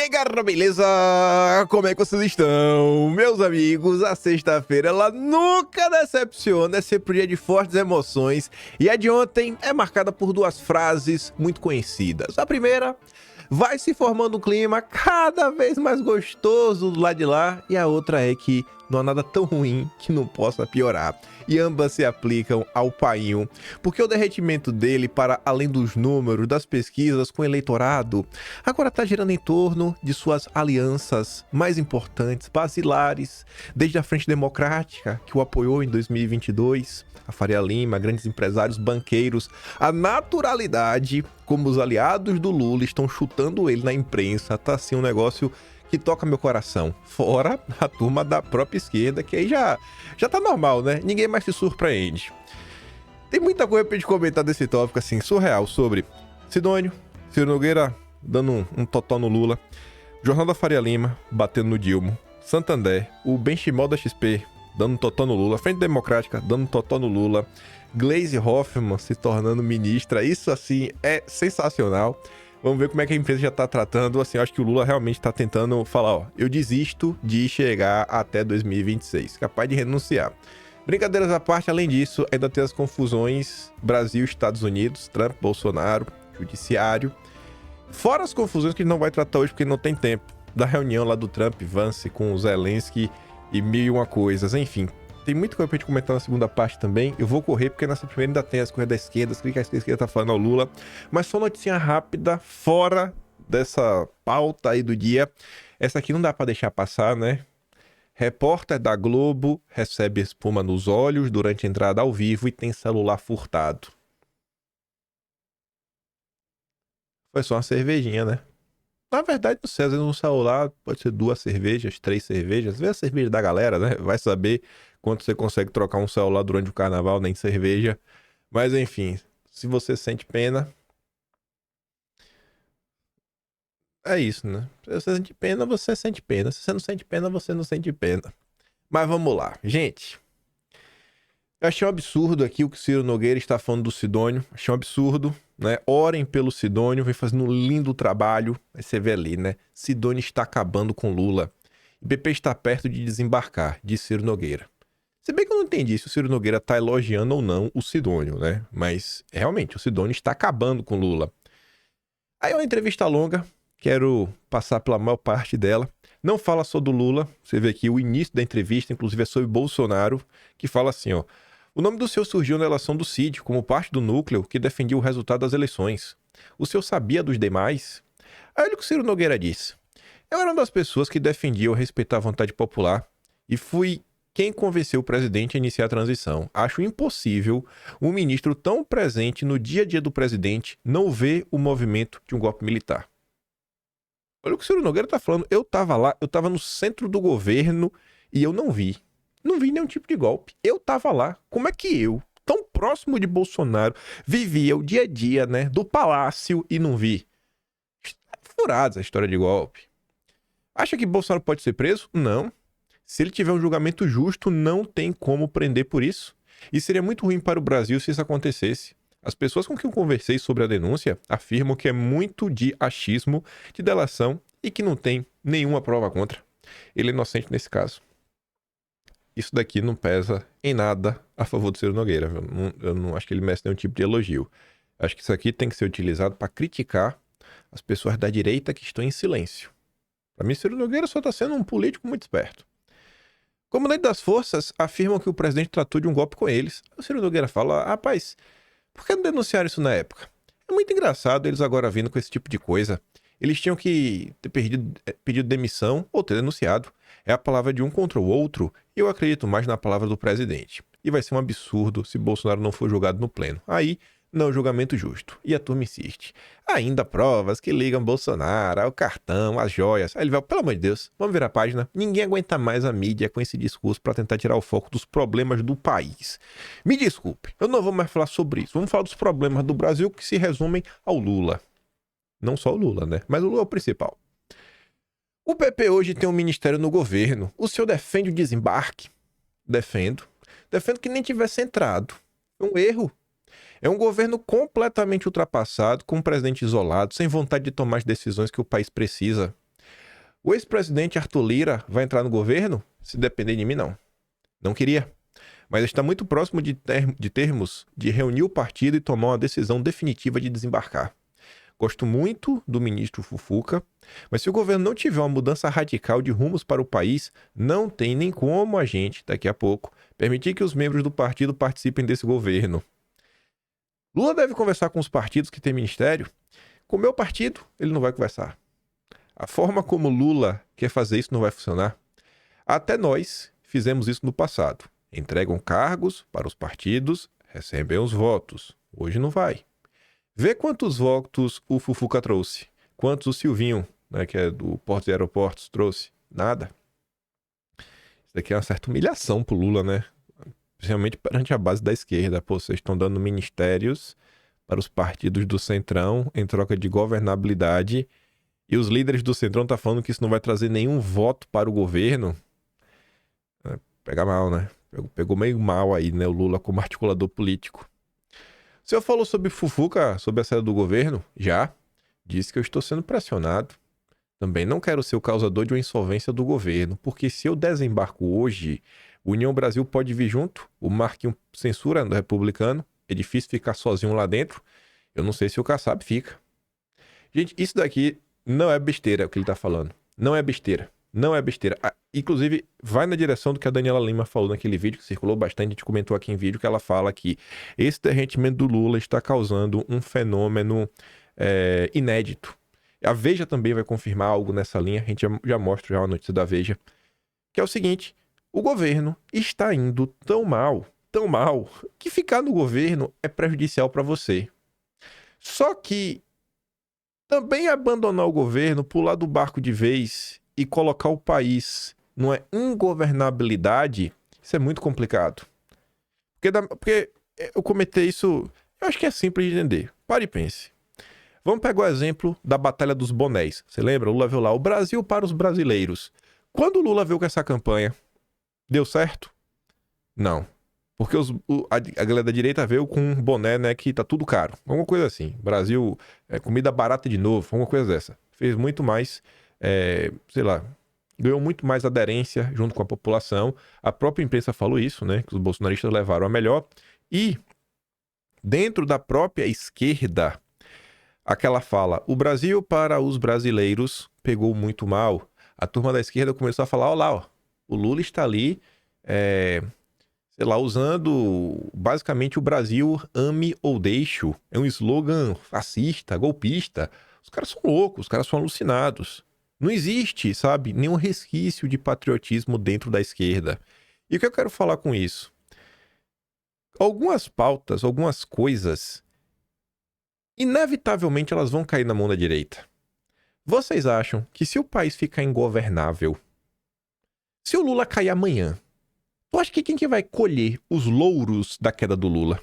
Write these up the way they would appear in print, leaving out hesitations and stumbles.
aí, galera, beleza? Como é que vocês estão? Meus amigos, a sexta-feira, ela nunca decepciona, é sempre dia de fortes emoções. E a de ontem é marcada por duas frases muito conhecidas. A primeira, vai se formando um clima cada vez mais gostoso do lado de lá. E a outra é que não há nada tão ruim que não possa piorar. E ambas se aplicam ao painho, porque o derretimento dele para além dos números das pesquisas com o eleitorado agora está girando em torno de suas alianças mais importantes, basilares, desde a Frente Democrática, que o apoiou em 2022, a Faria Lima, grandes empresários, banqueiros, a naturalidade como os aliados do Lula estão chutando ele na imprensa, tá assim um negócio que toca meu coração. Fora a turma da própria esquerda, que aí já tá normal, né? Ninguém mais se surpreende. Tem muita coisa pra gente comentar desse tópico, assim, surreal, sobre Sidônio, Ciro Nogueira dando um totó no Lula, Jornal da Faria Lima batendo no Dilma, Santander, o Benchimol da XP dando um totó no Lula, Frente Democrática dando um totó no Lula, Gleisi Hoffmann se tornando ministra, isso, assim, é sensacional. Vamos ver como é que a empresa já tá tratando. Assim, eu acho que o Lula realmente tá tentando falar, ó, eu desisto de chegar até 2026, capaz de renunciar. Brincadeiras à parte, além disso, ainda tem as confusões Brasil, Estados Unidos, Trump, Bolsonaro, Judiciário. Fora as confusões que a gente não vai tratar hoje porque não tem tempo, da reunião lá do Trump, Vance com o Zelensky e mil e uma coisas, enfim. Tem muita coisa pra gente comentar na segunda parte também. Eu vou correr porque nessa primeira ainda tem as coisas da esquerda, as críticas que a esquerda tá falando ao Lula. Mas só notícia rápida, fora dessa pauta aí do dia. Essa aqui não dá pra deixar passar, né? Repórter da Globo recebe espuma nos olhos durante a entrada ao vivo e tem celular furtado. Foi só uma cervejinha, né? Na verdade, não sei, às vezes um celular pode ser 2 cervejas, 3 cervejas. Às vezes a cerveja da galera, né? Vai saber quanto você consegue trocar um celular durante o carnaval, nem cerveja. Mas enfim, se você sente pena, é isso, né? Se você sente pena, você sente pena. Se você não sente pena, você não sente pena. Mas vamos lá. Gente, eu achei um absurdo aqui o que o Ciro Nogueira está falando do Sidônio. Achei um absurdo, né? Orem pelo Sidônio, vem fazendo um lindo trabalho. Aí você vê ali, né? Sidônio está acabando com Lula. O PP está perto de desembarcar, disse Ciro Nogueira. Se bem que eu não entendi se o Ciro Nogueira tá elogiando ou não o Sidônio, né? Mas, realmente, o Sidônio está acabando com Lula. Aí é uma entrevista longa, quero passar pela maior parte dela. Não fala só do Lula, você vê aqui o início da entrevista, inclusive é sobre Bolsonaro, que fala assim, ó. O nome do senhor surgiu na eleição do Cid, como parte do núcleo que defendia o resultado das eleições. O senhor sabia dos demais? Aí olha o que o Ciro Nogueira disse. Eu era uma das pessoas que defendia ou respeitar a vontade popular e fui quem convenceu o presidente a iniciar a transição. Acho impossível um ministro tão presente no dia a dia do presidente não ver o movimento de um golpe militar. Olha o que o Ciro Nogueira tá falando. Eu tava lá, eu tava no centro do governo e eu não vi. Não vi nenhum tipo de golpe. Eu tava lá. Como é que eu, tão próximo de Bolsonaro, vivia o dia a dia, né, do palácio e não vi? Furada essa história de golpe. Acha que Bolsonaro pode ser preso? Não. Se ele tiver um julgamento justo, não tem como prender por isso. E seria muito ruim para o Brasil se isso acontecesse. As pessoas com quem eu conversei sobre a denúncia afirmam que é muito de achismo, de delação e que não tem nenhuma prova contra. Ele é inocente nesse caso. Isso daqui não pesa em nada a favor do Ciro Nogueira. Eu não acho que ele merece nenhum tipo de elogio. Acho que isso aqui tem que ser utilizado para criticar as pessoas da direita que estão em silêncio. Para mim, Ciro Nogueira só está sendo um político muito esperto. Comandante das forças afirmam que o presidente tratou de um golpe com eles. O Ciro Nogueira fala, rapaz, por que não denunciaram isso na época? É muito engraçado eles agora vindo com esse tipo de coisa. Eles tinham que ter pedido demissão ou ter denunciado. É a palavra de um contra o outro e eu acredito mais na palavra do presidente. E vai ser um absurdo se Bolsonaro não for julgado no pleno. Aí, não julgamento justo. E a turma insiste. Ainda provas que ligam Bolsonaro ao cartão, às joias. Aí ele vai, pelo amor de Deus, vamos virar a página. Ninguém aguenta mais a mídia com esse discurso para tentar tirar o foco dos problemas do país. Me desculpe, eu não vou mais falar sobre isso. Vamos falar dos problemas do Brasil que se resumem ao Lula. Não só o Lula, né? Mas o Lula é o principal. O PP hoje tem um ministério no governo. O senhor defende o desembarque? Defendo. Defendo que nem tivesse entrado. É um erro. É um governo completamente ultrapassado, com um presidente isolado, sem vontade de tomar as decisões que o país precisa. O ex-presidente Arthur Lira vai entrar no governo? Se depender de mim, não. Não queria. Mas está muito próximo de termos de reunir o partido e tomar uma decisão definitiva de desembarcar. Gosto muito do ministro Fufuca, mas se o governo não tiver uma mudança radical de rumos para o país, não tem nem como a gente, daqui a pouco, permitir que os membros do partido participem desse governo. Lula deve conversar com os partidos que têm ministério. Com o meu partido, ele não vai conversar. A forma como Lula quer fazer isso não vai funcionar. Até nós fizemos isso no passado. Entregam cargos para os partidos, recebem os votos. Hoje não vai. Vê quantos votos o Fufuca trouxe. Quantos o Silvinho, né, que é do Portos e Aeroportos, trouxe. Nada. Isso daqui é uma certa humilhação pro Lula, né? Principalmente perante a base da esquerda. Pô, vocês estão dando ministérios para os partidos do Centrão em troca de governabilidade. E os líderes do Centrão estão falando que isso não vai trazer nenhum voto para o governo. Pega mal, né? Pegou meio mal aí, né? O Lula como articulador político. O senhor falou sobre Fufuca, sobre a saída do governo? Já. Disse que eu estou sendo pressionado. Também não quero ser o causador de uma insolvência do governo, porque se eu desembarco hoje, o União Brasil pode vir junto, o Marquinhos censura do republicano, é difícil ficar sozinho lá dentro. Eu não sei se o Kassab fica. Gente, isso daqui não é besteira o que ele tá falando. Não é besteira. Não é besteira. Inclusive, vai na direção do que a Daniela Lima falou naquele vídeo, que circulou bastante, a gente comentou aqui em vídeo, que ela fala que esse derretimento do Lula está causando um fenômeno inédito. A Veja também vai confirmar algo nessa linha, a gente já mostra já uma notícia da Veja, que é o seguinte: o governo está indo tão mal, que ficar no governo é prejudicial para você. Só que também abandonar o governo, pular do barco de vez e colocar o país numa ingovernabilidade, isso é muito complicado. Porque eu comentei isso, eu acho que é simples de entender. Pare e pense. Vamos pegar o exemplo da Batalha dos Bonés. Você lembra? O Lula viu lá, o Brasil para os brasileiros. Quando o Lula veio com essa campanha, deu certo? Não. Porque a galera da direita veio com um boné, né, que tá tudo caro. Alguma coisa assim. Brasil, comida barata de novo, alguma coisa dessa. Fez muito mais, sei lá, ganhou muito mais aderência junto com a população. A própria imprensa falou isso, né, que os bolsonaristas levaram a melhor. E dentro da própria esquerda, aquela fala, o Brasil para os brasileiros pegou muito mal. A turma da esquerda começou a falar, ó lá, ó, o Lula está ali, sei lá, usando basicamente o Brasil ame ou deixo. É um slogan fascista, golpista. Os caras são loucos, os caras são alucinados. Não existe, sabe, nenhum resquício de patriotismo dentro da esquerda. E o que eu quero falar com isso? Algumas pautas, algumas coisas, inevitavelmente elas vão cair na mão da direita. Vocês acham que se o país ficar ingovernável, se o Lula cair amanhã, tu acha que quem que vai colher os louros da queda do Lula?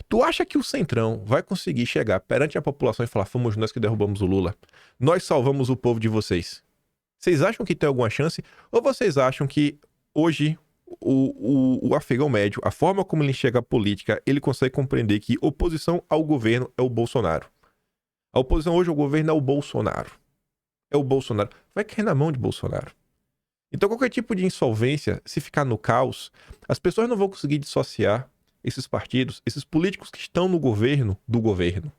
Tu acha que o Centrão vai conseguir chegar perante a população e falar, fomos nós que derrubamos o Lula? Nós salvamos o povo de vocês. Vocês acham que tem alguma chance? Ou vocês acham que hoje o afegão médio, a forma como ele enxerga a política, ele consegue compreender que oposição ao governo é o Bolsonaro? A oposição hoje ao governo é o Bolsonaro. É o Bolsonaro. Vai cair na mão de Bolsonaro. Então, qualquer tipo de insolvência, se ficar no caos, as pessoas não vão conseguir dissociar esses partidos, esses políticos que estão no governo, do governo.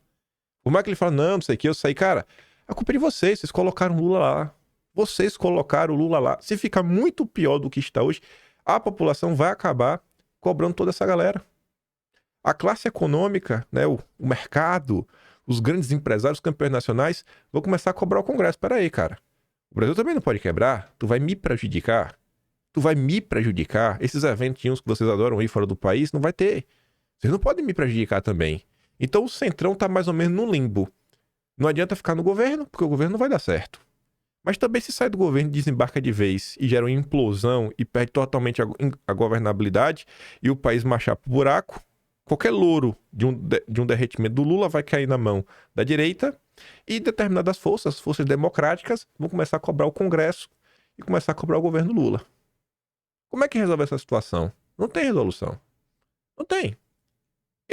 Como é que ele fala, não sei o que, eu saí, cara, a culpa é de vocês colocaram o Lula lá. Vocês colocaram o Lula lá. Se ficar muito pior do que está hoje, a população vai acabar cobrando toda essa galera. A classe econômica, né, o mercado, os grandes empresários, os campeões nacionais, vão começar a cobrar o Congresso. Peraí, cara. O Brasil também não pode quebrar. Tu vai me prejudicar. Esses eventinhos que vocês adoram ir fora do país, não vai ter. Vocês não podem me prejudicar também. Então o Centrão tá mais ou menos no limbo. Não adianta ficar no governo, porque o governo não vai dar certo. Mas também se sai do governo, desembarca de vez e gera uma implosão e perde totalmente a governabilidade e o país marchar pro buraco, qualquer louro de um derretimento do Lula vai cair na mão da direita e determinadas forças, forças democráticas, vão começar a cobrar o Congresso e começar a cobrar o governo Lula. Como é que resolve essa situação? Não tem resolução. Não tem.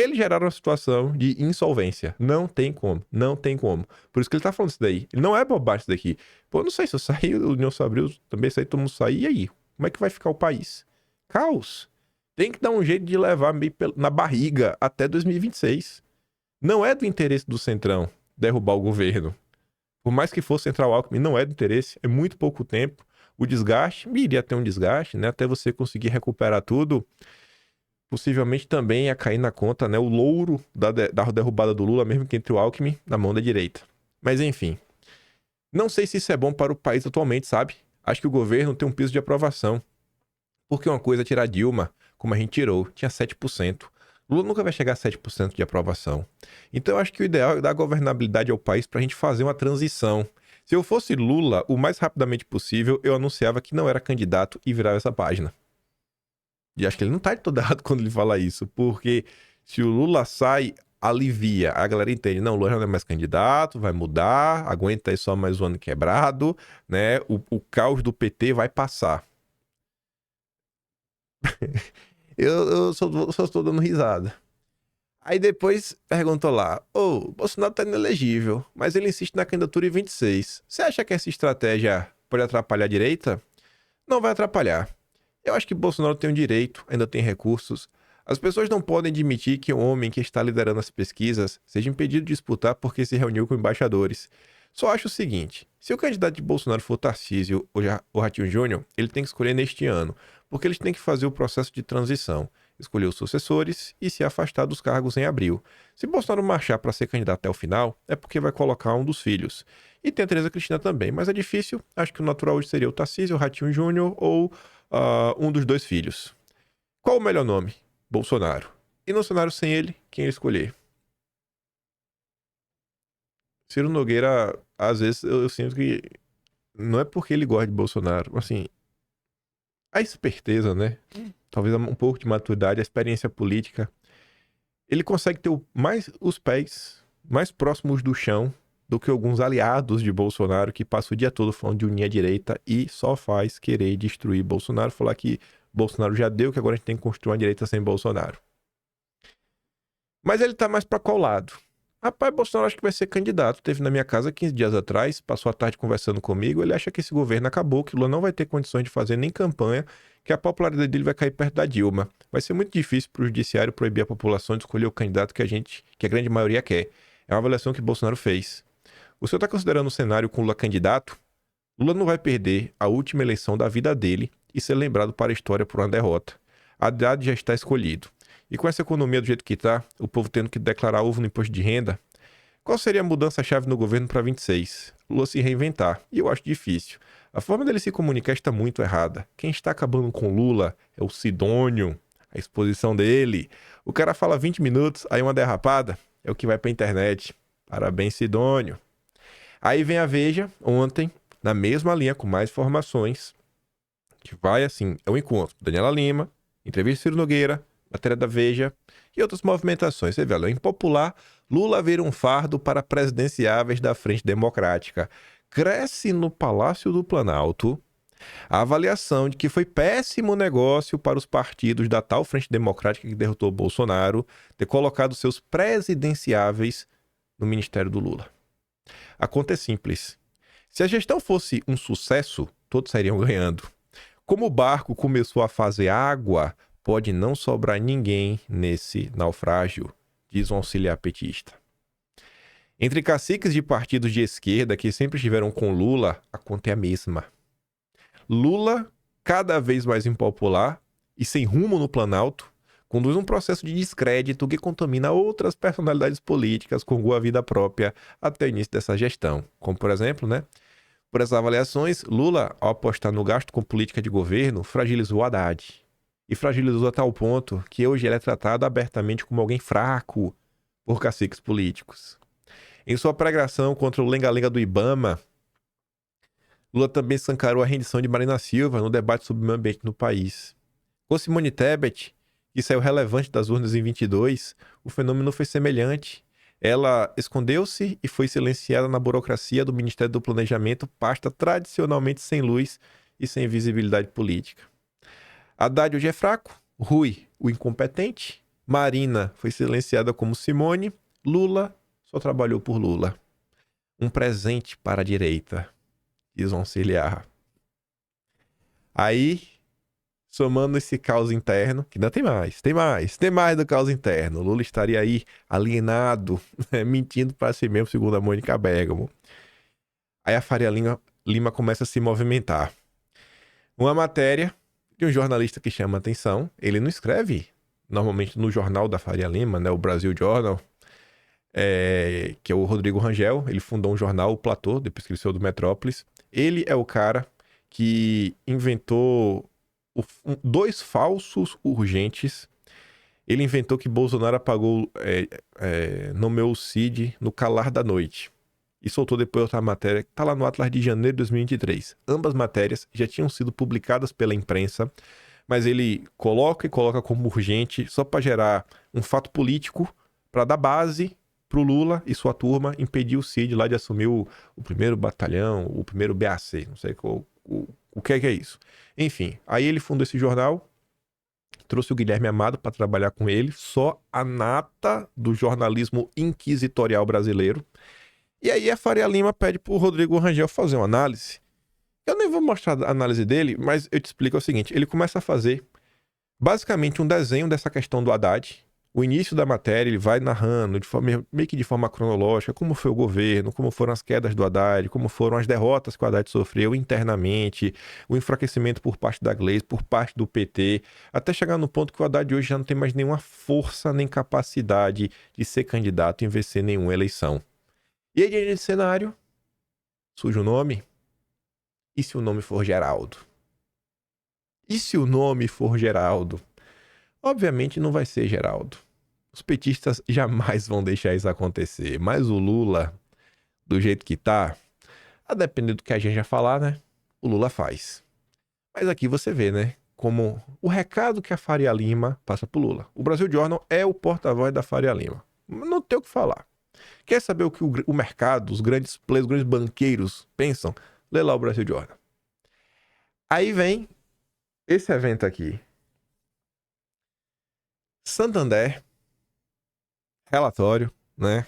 Eles geraram uma situação de insolvência. Não tem como, não tem como. Por isso que ele tá falando isso daí. Não é bobagem isso daqui. Pô, eu não sei se eu sair, o União Sobril também sair, todo mundo sair, e aí? Como é que vai ficar o país? Caos. Tem que dar um jeito de levar meio na barriga até 2026. Não é do interesse do Centrão derrubar o governo. Por mais que fosse Central Alckmin, não é do interesse. É muito pouco tempo. O desgaste, iria ter um desgaste, né? Até você conseguir recuperar tudo. Possivelmente também ia cair na conta, né? O louro da derrubada do Lula, mesmo que entre o Alckmin na mão da direita. Mas enfim. Não sei se isso é bom para o país atualmente, sabe? Acho que o governo tem um piso de aprovação. Porque uma coisa é tirar Dilma, como a gente tirou, tinha 7%. Lula nunca vai chegar a 7% de aprovação. Então eu acho que o ideal é dar governabilidade ao país para a gente fazer uma transição. Se eu fosse Lula, o mais rapidamente possível, eu anunciava que não era candidato e virava essa página. E acho que ele não tá de todo errado quando ele fala isso, porque se o Lula sai, alivia. A galera entende, não, o Lula já não é mais candidato, vai mudar, aguenta aí só mais um ano quebrado, né? O caos do PT vai passar. eu só estou dando risada. Aí depois perguntou lá, Bolsonaro tá inelegível, mas ele insiste na candidatura em 26. Você acha que essa estratégia pode atrapalhar a direita? Não vai atrapalhar. Eu acho que Bolsonaro tem um direito, ainda tem recursos. As pessoas não podem admitir que um homem que está liderando as pesquisas seja impedido de disputar porque se reuniu com embaixadores. Só acho o seguinte, se o candidato de Bolsonaro for Tarcísio ou Ratinho Júnior, ele tem que escolher neste ano, porque eles têm que fazer o processo de transição, escolher os sucessores e se afastar dos cargos em abril. Se Bolsonaro marchar para ser candidato até o final, é porque vai colocar um dos filhos. E tem a Tereza Cristina também, mas é difícil. Acho que o natural hoje seria o Tarcísio, o Ratinho Júnior ou um dos dois filhos. Qual o melhor nome? Bolsonaro. E no cenário sem ele, quem ele escolher? Ciro Nogueira, às vezes eu sinto que não é porque ele gosta de Bolsonaro, assim, a esperteza, né? Talvez um pouco de maturidade, a experiência política. Ele consegue ter os pés mais próximos do chão do que alguns aliados de Bolsonaro que passam o dia todo falando de unir a direita e só faz querer destruir Bolsonaro, falar que Bolsonaro já deu, que agora a gente tem que construir uma direita sem Bolsonaro. Mas ele tá mais pra qual lado? Rapaz, Bolsonaro acho que vai ser candidato. Teve na minha casa 15 dias atrás, passou a tarde conversando comigo. Ele acha que esse governo acabou, que o Lula não vai ter condições de fazer nem campanha, que a popularidade dele vai cair perto da Dilma. Vai ser muito difícil pro judiciário proibir a população de escolher o candidato que a grande maioria quer. É uma avaliação que Bolsonaro fez. O senhor está considerando um cenário com Lula candidato? Lula não vai perder a última eleição da vida dele e ser lembrado para a história por uma derrota. Haddad já está escolhido. E com essa economia do jeito que está, o povo tendo que declarar ovo no imposto de renda, qual seria a mudança-chave no governo para 26? Lula se reinventar. E eu acho difícil. A forma dele se comunicar está muito errada. Quem está acabando com Lula é o Sidônio, a exposição dele. O cara fala 20 minutos, aí uma derrapada, é o que vai para a internet. Parabéns, Sidônio. Aí vem a Veja, ontem, na mesma linha, com mais informações, que vai assim, é um encontro. Daniela Lima, entrevista Ciro Nogueira, matéria da Veja e outras movimentações. Você vê, é impopular, Lula vira um fardo para presidenciáveis da Frente Democrática. Cresce no Palácio do Planalto a avaliação de que foi péssimo negócio para os partidos da tal Frente Democrática que derrotou Bolsonaro ter colocado seus presidenciáveis no ministério do Lula. A conta é simples. Se a gestão fosse um sucesso, todos sairiam ganhando. Como o barco começou a fazer água, pode não sobrar ninguém nesse naufrágio, diz um auxiliar petista. Entre caciques de partidos de esquerda que sempre estiveram com Lula, a conta é a mesma. Lula, cada vez mais impopular e sem rumo no Planalto, conduz um processo de descrédito que contamina outras personalidades políticas com boa vida própria até o início dessa gestão. Como, por exemplo, por essas avaliações, Lula, ao apostar no gasto com política de governo, fragilizou Haddad. E fragilizou a tal ponto que hoje ele é tratado abertamente como alguém fraco por caciques políticos. Em sua pregação contra o lenga-lenga do Ibama, Lula também escancarou a rendição de Marina Silva no debate sobre o meio ambiente no país. Com Simone Tebet, que saiu relevante das urnas em 22, o fenômeno foi semelhante. Ela escondeu-se e foi silenciada na burocracia do Ministério do Planejamento, pasta tradicionalmente sem luz e sem visibilidade política. Haddad hoje é fraco, Rui, o incompetente, Marina foi silenciada como Simone. Lula só trabalhou por Lula. Um presente para a direita, diz o auxiliar. Aí, somando esse caos interno, que ainda tem mais do caos interno. Lula estaria aí alienado, mentindo para si mesmo, segundo a Mônica Bergamo. Aí a Faria Lima começa a se movimentar. Uma matéria de um jornalista que chama atenção, ele não escreve normalmente no jornal da Faria Lima, né, o Brasil Journal, que é o Rodrigo Rangel. Ele fundou um jornal, o Platô, depois que ele saiu do Metrópolis. Ele é o cara que inventou dois falsos urgentes. Ele inventou que Bolsonaro apagou, nomeou o Cid no calar da noite. E soltou depois outra matéria que está lá no Atlas de janeiro de 2023. Ambas matérias já tinham sido publicadas pela imprensa, mas ele coloca como urgente só para gerar um fato político, para dar base para o Lula e sua turma impedir o Cid lá de assumir o primeiro batalhão, o primeiro BAC, não sei o que é isso. Enfim, aí ele fundou esse jornal, trouxe o Guilherme Amado para trabalhar com ele, só a nata do jornalismo inquisitorial brasileiro. E aí a Faria Lima pede pro Rodrigo Rangel fazer uma análise. Eu nem vou mostrar a análise dele, mas eu te explico o seguinte. Ele começa a fazer basicamente um desenho dessa questão do Haddad. O início da matéria, ele vai narrando meio que de forma cronológica como foi o governo, como foram as quedas do Haddad, como foram as derrotas que o Haddad sofreu internamente, o enfraquecimento por parte da Gleisi, por parte do PT, até chegar no ponto que o Haddad hoje já não tem mais nenhuma força nem capacidade de ser candidato em vencer nenhuma eleição. E aí, nesse cenário, surge o nome. E se o nome for Geraldo? E se o nome for Geraldo? Obviamente não vai ser Geraldo. Os petistas jamais vão deixar isso acontecer. Mas o Lula, do jeito que tá, a depender do que a gente já falar, né? O Lula faz. Mas aqui você vê, né? Como o recado que a Faria Lima passa pro Lula. O Brasil Journal é o porta-voz da Faria Lima. Não tem o que falar. Quer saber o que o mercado, os grandes players, os grandes banqueiros pensam? Lê lá o Brasil Journal. Aí vem esse evento aqui. Santander, relatório, né?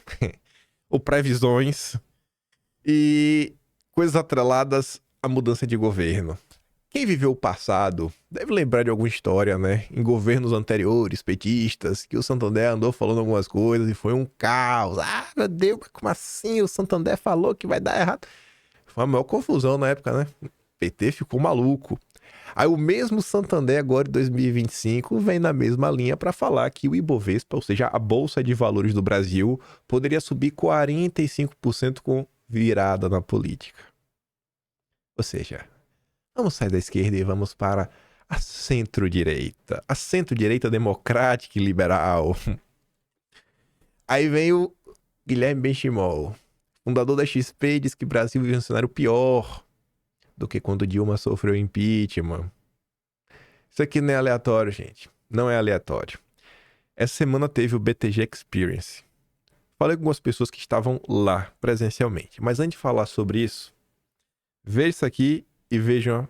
Ou previsões e coisas atreladas à mudança de governo. Quem viveu o passado deve lembrar de alguma história, né? Em governos anteriores, petistas, que o Santander andou falando algumas coisas e foi um caos. Ah, meu Deus, como assim? O Santander falou que vai dar errado. Foi a maior confusão na época, né? O PT ficou maluco. Aí o mesmo Santander agora em 2025 vem na mesma linha para falar que o Ibovespa, ou seja, a Bolsa de Valores do Brasil, poderia subir 45% com virada na política. Ou seja, vamos sair da esquerda e vamos para a centro-direita. A centro-direita democrática e liberal. Aí vem o Guilherme Benchimol, fundador da XP, diz que o Brasil vive um cenário pior do que quando Dilma sofreu impeachment. Isso aqui não é aleatório, gente. Não é aleatório. Essa semana teve o BTG Experience. Falei com algumas pessoas que estavam lá presencialmente. Mas antes de falar sobre isso, veja isso aqui e vejam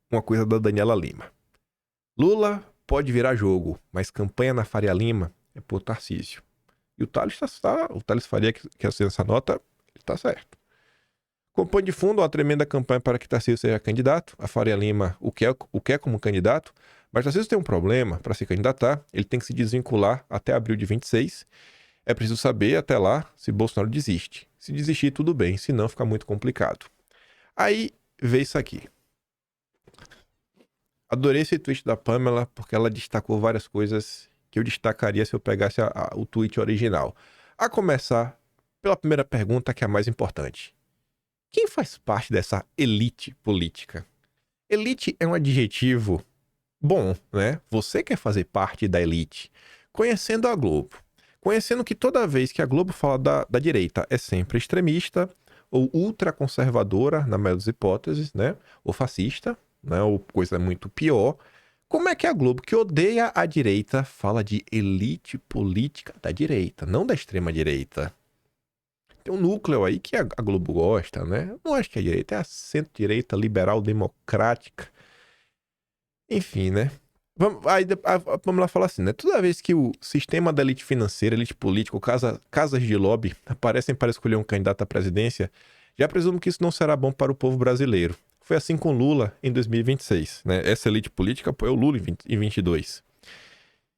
uma coisa da Daniela Lima. Lula pode virar jogo, mas campanha na Faria Lima é por Tarcísio. E o Thales Faria, que assina essa nota, ele tá certo. Compõe de fundo uma tremenda campanha para que Tarcísio seja candidato. A Faria Lima o quer como candidato. Mas Tarcísio tem um problema para se candidatar. Ele tem que se desvincular até abril de 26. É preciso saber até lá se Bolsonaro desiste. Se desistir, tudo bem. Se não, fica muito complicado. Aí vê isso aqui. Adorei esse tweet da Pamela porque ela destacou várias coisas que eu destacaria se eu pegasse o tweet original. A começar pela primeira pergunta, que é a mais importante. Quem faz parte dessa elite política? Elite é um adjetivo bom, né? Você quer fazer parte da elite. Conhecendo a Globo. Conhecendo que toda vez que a Globo fala da direita é sempre extremista ou ultraconservadora, na maioria das hipóteses, né? Ou fascista, né? Ou coisa muito pior. Como é que a Globo, que odeia a direita, fala de elite política da direita, não da extrema direita? Tem um núcleo aí que a Globo gosta, né? Eu não acho que a direita é a centro-direita, liberal, democrática. Enfim, né? Vamos lá falar assim, né? Toda vez que o sistema da elite financeira, elite política, casas de lobby aparecem para escolher um candidato à presidência, já presumo que isso não será bom para o povo brasileiro. Foi assim com Lula em 2026, né? Essa elite política apoiou Lula em 22.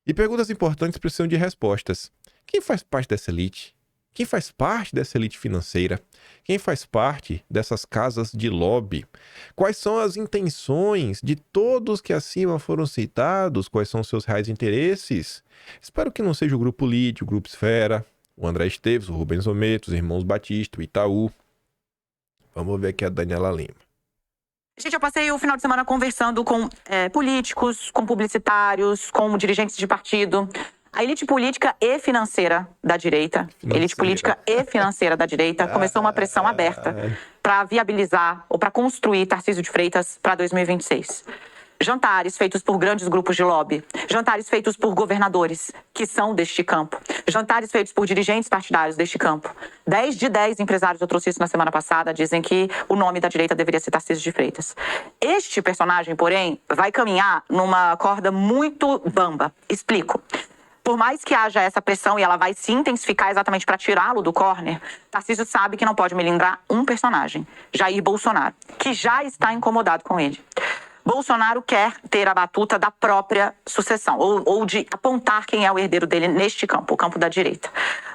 E perguntas importantes precisam de respostas. Quem faz parte dessa elite? Quem faz parte dessa elite financeira? Quem faz parte dessas casas de lobby? Quais são as intenções de todos que acima foram citados? Quais são os seus reais interesses? Espero que não seja o Grupo Lite, o Grupo Esfera, o André Esteves, o Rubens Ometo, os irmãos Batista, o Itaú. Vamos ver aqui a Daniela Lima. Gente, eu passei o final de semana conversando com políticos, com publicitários, com dirigentes de partido. A elite política e financeira da direita, elite política e financeira da direita, começou uma pressão aberta para viabilizar ou para construir Tarcísio de Freitas para 2026. Jantares feitos por grandes grupos de lobby, jantares feitos por governadores que são deste campo, jantares feitos por dirigentes partidários deste campo. 10 de 10 empresários, eu trouxe isso na semana passada, dizem que o nome da direita deveria ser Tarcísio de Freitas. Este personagem, porém, vai caminhar numa corda muito bamba. Explico. Por mais que haja essa pressão e ela vai se intensificar exatamente para tirá-lo do corner, Tarcísio sabe que não pode melindrar um personagem, Jair Bolsonaro, que já está incomodado com ele. Bolsonaro quer ter a batuta da própria sucessão, ou de apontar quem é o herdeiro dele neste campo, o campo da direita.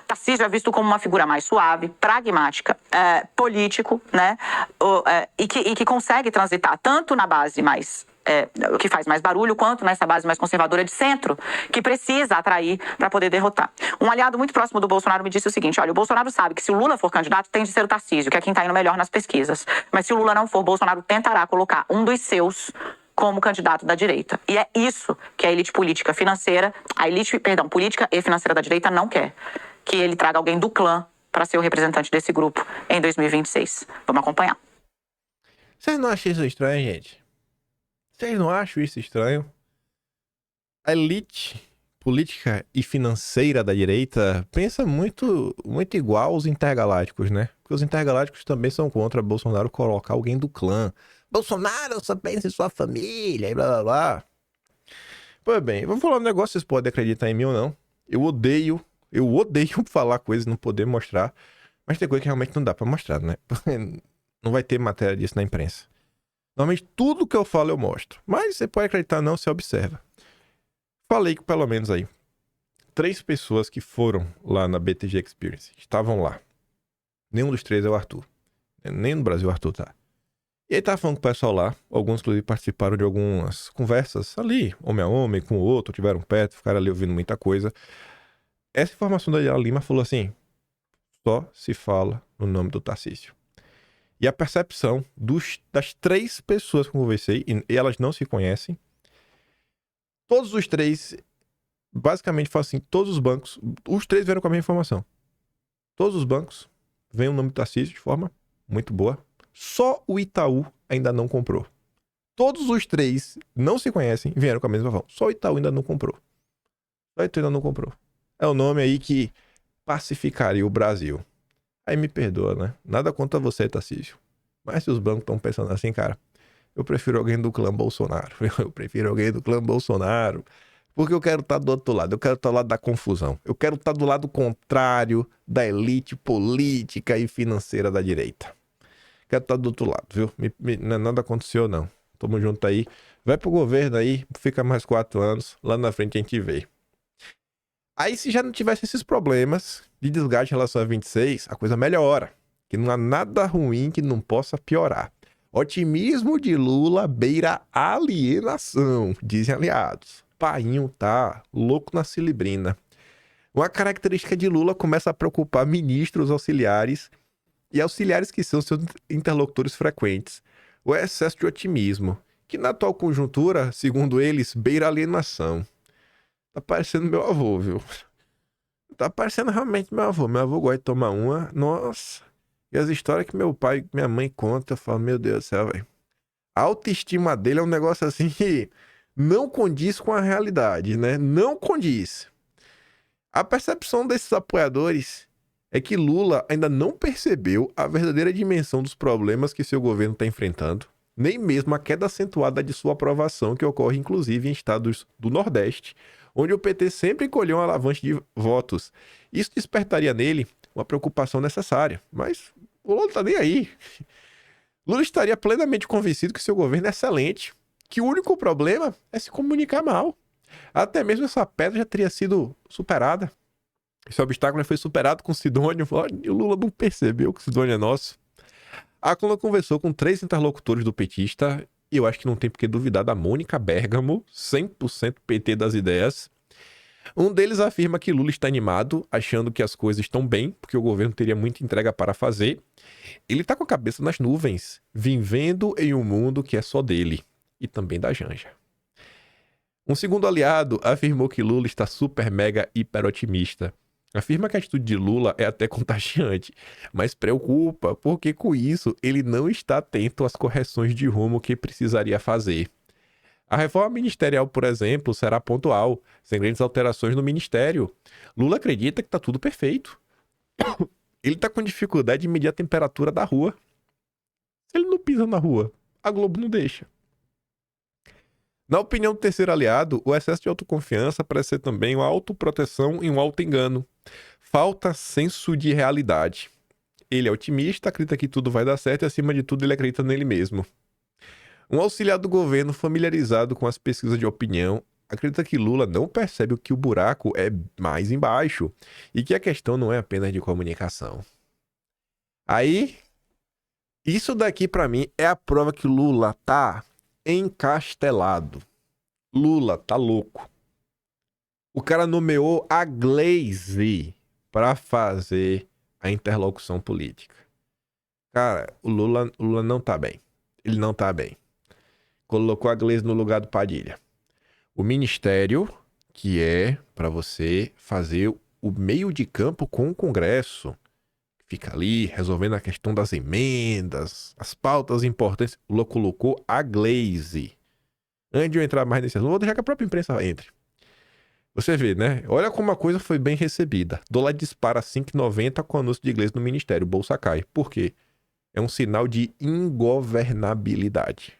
Tarcísio é visto como uma figura mais suave, pragmática, político, né? E que consegue transitar tanto na base mais que faz mais barulho, quanto nessa base mais conservadora de centro, que precisa atrair para poder derrotar. Um aliado muito próximo do Bolsonaro me disse o seguinte: olha, o Bolsonaro sabe que se o Lula for candidato, tem de ser o Tarcísio, que é quem está indo melhor nas pesquisas. Mas se o Lula não for, Bolsonaro tentará colocar um dos seus como candidato da direita. E é isso que a elite política financeira, política e financeira da direita não quer. Que ele traga alguém do clã para ser o representante desse grupo em 2026. Vamos acompanhar. Vocês não acham isso estranho, gente? Vocês não acham isso estranho? A elite política e financeira da direita pensa muito igual aos intergalácticos, né? Porque os intergalácticos também são contra Bolsonaro colocar alguém do clã. Bolsonaro só pensa em sua família e blá blá blá. Pois bem, vou falar um negócio, vocês podem acreditar em mim ou não. Eu odeio falar coisas e não poder mostrar. Mas tem coisa que realmente não dá pra mostrar, né? Não vai ter matéria disso na imprensa. Normalmente tudo que eu falo eu mostro. Mas você pode acreditar ou não, você observa. Falei que pelo menos aí 3 pessoas que foram lá na BTG Experience estavam lá. Nenhum dos 3 é o Arthur. Nem no Brasil o Arthur tá. E aí tava falando com o pessoal lá. Alguns inclusive participaram de algumas conversas ali, homem a homem, com o outro, tiveram perto, ficaram ali ouvindo muita coisa. Essa informação da Daniela Lima falou assim: só se fala no nome do Tarcísio. E a percepção das 3 pessoas que eu conversei, e elas não se conhecem, todos os 3, basicamente falam assim, todos os bancos, os 3 vieram com a mesma informação. Todos os bancos veem o nome do Tarcísio de forma muito boa. Só o Itaú ainda não comprou. Todos os 3 não se conhecem e vieram com a mesma informação. Só o Itaú ainda não comprou. Só o Itaú ainda não comprou. É o nome aí que pacificaria o Brasil. Aí me perdoa, né? Nada contra você, Tarcísio. Mas se os bancos estão pensando assim, cara, eu prefiro alguém do clã Bolsonaro. Eu prefiro alguém do clã Bolsonaro. Porque eu quero estar do outro lado. Eu quero estar do lado da confusão. Eu quero estar do lado contrário da elite política e financeira da direita. Quero estar do outro lado, viu? Nada aconteceu, não. Tamo junto aí. Vai pro governo aí, fica mais 4 anos. Lá na frente a gente vê. Aí, se já não tivesse esses problemas de desgaste em relação a 26, a coisa melhora. Que não há nada ruim que não possa piorar. Otimismo de Lula beira alienação, dizem aliados. Painho tá louco na cilibrina. Uma característica de Lula começa a preocupar ministros auxiliares e auxiliares que são seus interlocutores frequentes. O excesso de otimismo, que na atual conjuntura, segundo eles, beira alienação. Tá parecendo meu avô, viu? Tá parecendo realmente meu avô. Meu avô gosta de tomar uma. Nossa. E as histórias que meu pai e minha mãe contam, eu falo, meu Deus do céu, velho. A autoestima dele é um negócio assim que não condiz com a realidade, né? Não condiz. A percepção desses apoiadores é que Lula ainda não percebeu a verdadeira dimensão dos problemas que seu governo está enfrentando. nem mesmo a queda acentuada de sua aprovação, que ocorre inclusive em estados do Nordeste, onde o PT sempre colheu uma alavanca de votos. Isso despertaria nele uma preocupação necessária, mas o Lula não tá nem aí. Lula estaria plenamente convencido que seu governo é excelente, que o único problema é se comunicar mal. Até mesmo essa pedra já teria sido superada. Esse obstáculo foi superado com Sidônio, e o Lula não percebeu que o Sidônio é nosso. A coluna conversou com 3 interlocutores do petista, e eu acho que não tem por que duvidar da Mônica Bergamo, 100% PT das ideias. Um deles afirma que Lula está animado, achando que as coisas estão bem, porque o governo teria muita entrega para fazer. Ele está com a cabeça nas nuvens, vivendo em um mundo que é só dele, e também da Janja. Um segundo aliado afirmou que Lula está super mega hiper otimista. Afirma que a atitude de Lula é até contagiante, mas preocupa porque com isso ele não está atento às correções de rumo que precisaria fazer. A reforma ministerial, por exemplo, será pontual, sem grandes alterações no ministério. Lula acredita que está tudo perfeito. Ele está com dificuldade de medir a temperatura da rua. Se ele não pisa na rua, a Globo não deixa. Na opinião do terceiro aliado, o excesso de autoconfiança parece ser também uma autoproteção e um autoengano. Falta senso de realidade. Ele é otimista, acredita que tudo vai dar certo e, acima de tudo, ele acredita nele mesmo. Um auxiliar do governo familiarizado com as pesquisas de opinião acredita que Lula não percebe que o buraco é mais embaixo e que a questão não é apenas de comunicação. Aí, isso daqui pra mim é a prova que Lula tá encastelado. Lula tá louco. O cara nomeou a Glaze para fazer a interlocução política. Cara, o Lula não tá bem. Ele não tá bem. Colocou a Glaze no lugar do Padilha. O ministério, que é para você fazer o meio de campo com o Congresso, fica ali resolvendo a questão das emendas, as pautas importantes. Lula colocou a Glaze. Antes de eu entrar mais nesse assunto, vou deixar que a própria imprensa entre. Você vê, né? Olha como a coisa foi bem recebida. Dólar dispara 5,90 com o anúncio de Glaze no ministério. Bolsa cai. Por quê? É um sinal de ingovernabilidade.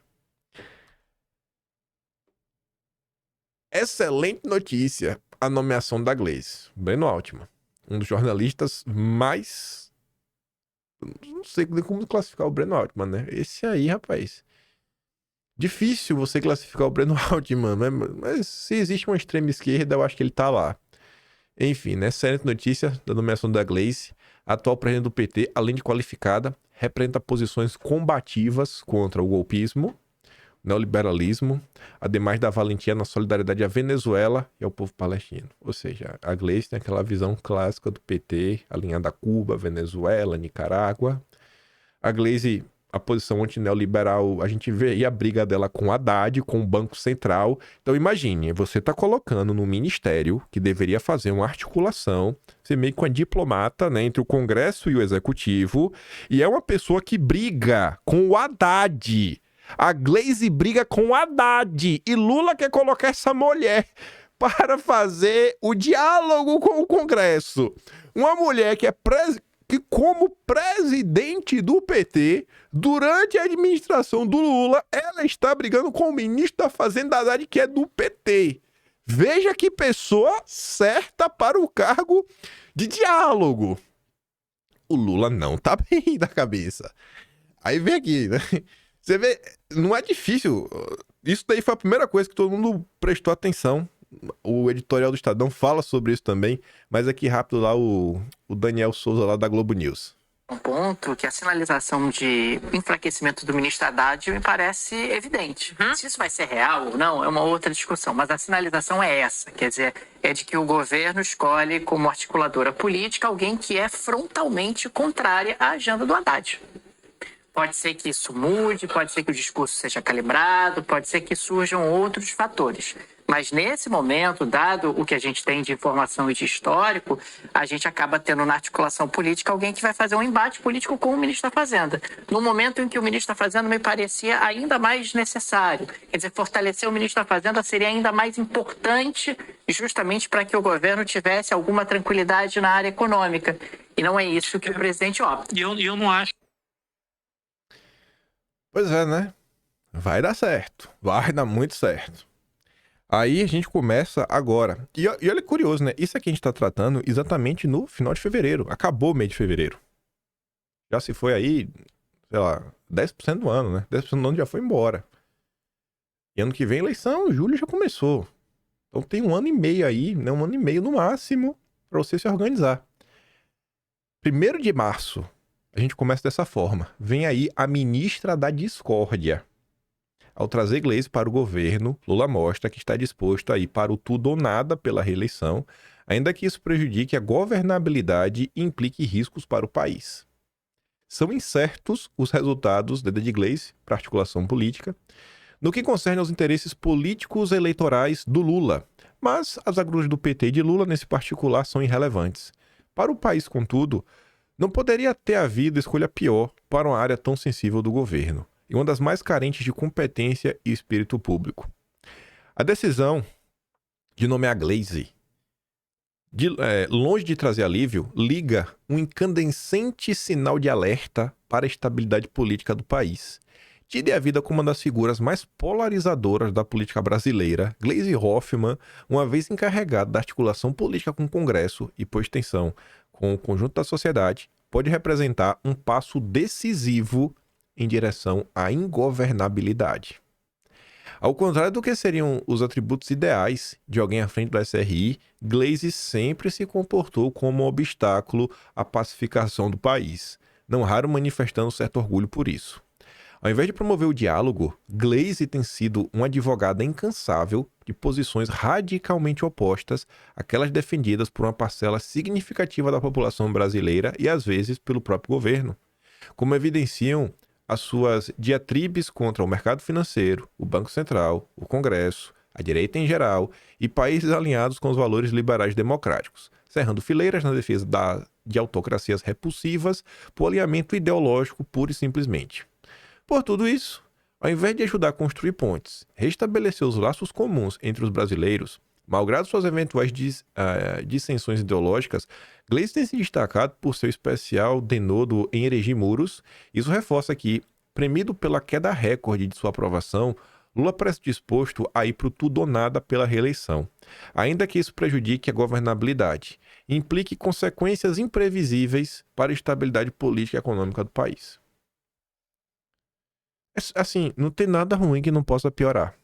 Excelente notícia a nomeação da Glaze. Breno Altman. Um dos jornalistas mais... Não sei nem como classificar o Breno Altman, né? Esse aí, rapaz. Difícil você classificar o Breno Altman, né? Mas se existe uma extrema esquerda, eu acho que ele tá lá. Enfim, né? Excelente notícia da nomeação da Glaze. A atual presidente do PT, além de qualificada, representa posições combativas contra o golpismo, o neoliberalismo, ademais da valentia na solidariedade à Venezuela e ao povo palestino. Ou seja, a Glaze tem aquela visão clássica do PT, alinhada a Cuba, Venezuela, Nicarágua. A Glaze, a posição antineoliberal, a gente vê aí a briga dela com o Haddad, com o Banco Central. Então imagine, você está colocando no ministério, que deveria fazer uma articulação, você meio com a diplomata, né, entre o Congresso e o Executivo, e é uma pessoa que briga com o Haddad. A Glaze briga com o Haddad, e Lula quer colocar essa mulher para fazer o diálogo com o Congresso. Uma mulher que como presidente do PT, durante a administração do Lula, ela está brigando com o ministro da Fazenda Haddad, que é do PT. Veja que pessoa certa para o cargo de diálogo. O Lula não tá bem da cabeça. Aí vem aqui, né? Você vê, não é difícil. Isso daí foi a primeira coisa que todo mundo prestou atenção. O editorial do Estadão fala sobre isso também, mas aqui rápido lá o Daniel Souza lá da Globo News. Um ponto que a sinalização de enfraquecimento do ministro Haddad me parece evidente. Se isso vai ser real ou não é uma outra discussão, mas a sinalização é essa, quer dizer, é de que o governo escolhe como articuladora política alguém que é frontalmente contrária à agenda do Haddad. Pode ser que isso mude, pode ser que o discurso seja calibrado, pode ser que surjam outros fatores. Mas nesse momento, dado o que a gente tem de informação e de histórico, a gente acaba tendo na articulação política alguém que vai fazer um embate político com o ministro da Fazenda. No momento em que o ministro da Fazenda me parecia ainda mais necessário. Quer dizer, fortalecer o ministro da Fazenda seria ainda mais importante justamente para que o governo tivesse alguma tranquilidade na área econômica. E não é isso que o presidente opta. E eu não acho. Pois é, né? vai dar certo. Vai dar muito certo. Aí a gente começa agora. E olha que curioso, né? Isso aqui a gente tá tratando exatamente no final de fevereiro. Acabou o mês de fevereiro. Já se foi aí, sei lá, 10% do ano, né? 10% do ano já foi embora. E ano que vem eleição, julho já começou. Então tem 1 ano e meio aí, né? 1 ano e meio no máximo pra você se organizar. 1º de março, a gente começa dessa forma. Vem aí a ministra da discórdia. Ao trazer Gleisi para o governo, Lula mostra que está disposto a ir para o tudo ou nada pela reeleição, ainda que isso prejudique a governabilidade e implique riscos para o país. São incertos os resultados da ida de Gleisi para a articulação política, no que concerne aos interesses políticos eleitorais do Lula, mas as agruras do PT e de Lula nesse particular são irrelevantes. Para o país, contudo, não poderia ter havido escolha pior para uma área tão sensível do governo, e uma das mais carentes de competência e espírito público. A decisão de nomear Gleisi, longe de trazer alívio, liga um incandescente sinal de alerta para a estabilidade política do país. Tida é a vida como uma das figuras mais polarizadoras da política brasileira, Gleisi Hoffmann, uma vez encarregada da articulação política com o Congresso e, por extensão, com o conjunto da sociedade, pode representar um passo decisivo em direção à ingovernabilidade. Ao contrário do que seriam os atributos ideais de alguém à frente do SRI, Gleisi sempre se comportou como um obstáculo à pacificação do país, não raro manifestando certo orgulho por isso. Ao invés de promover o diálogo, Gleisi tem sido uma advogada incansável de posições radicalmente opostas àquelas defendidas por uma parcela significativa da população brasileira e, às vezes, pelo próprio governo, como evidenciam as suas diatribes contra o mercado financeiro, o Banco Central, o Congresso, a direita em geral e países alinhados com os valores liberais democráticos, cerrando fileiras na defesa de autocracias repulsivas por alinhamento ideológico puro e simplesmente. Por tudo isso, ao invés de ajudar a construir pontes, restabelecer os laços comuns entre os brasileiros, malgrado suas eventuais dissensões ideológicas, Gleisi tem se destacado por seu especial denodo em erigir muros. Isso reforça que, premido pela queda recorde de sua aprovação, Lula parece disposto a ir para o tudo ou nada pela reeleição, ainda que isso prejudique a governabilidade e implique consequências imprevisíveis para a estabilidade política e econômica do país. Assim, não tem nada ruim que não possa piorar.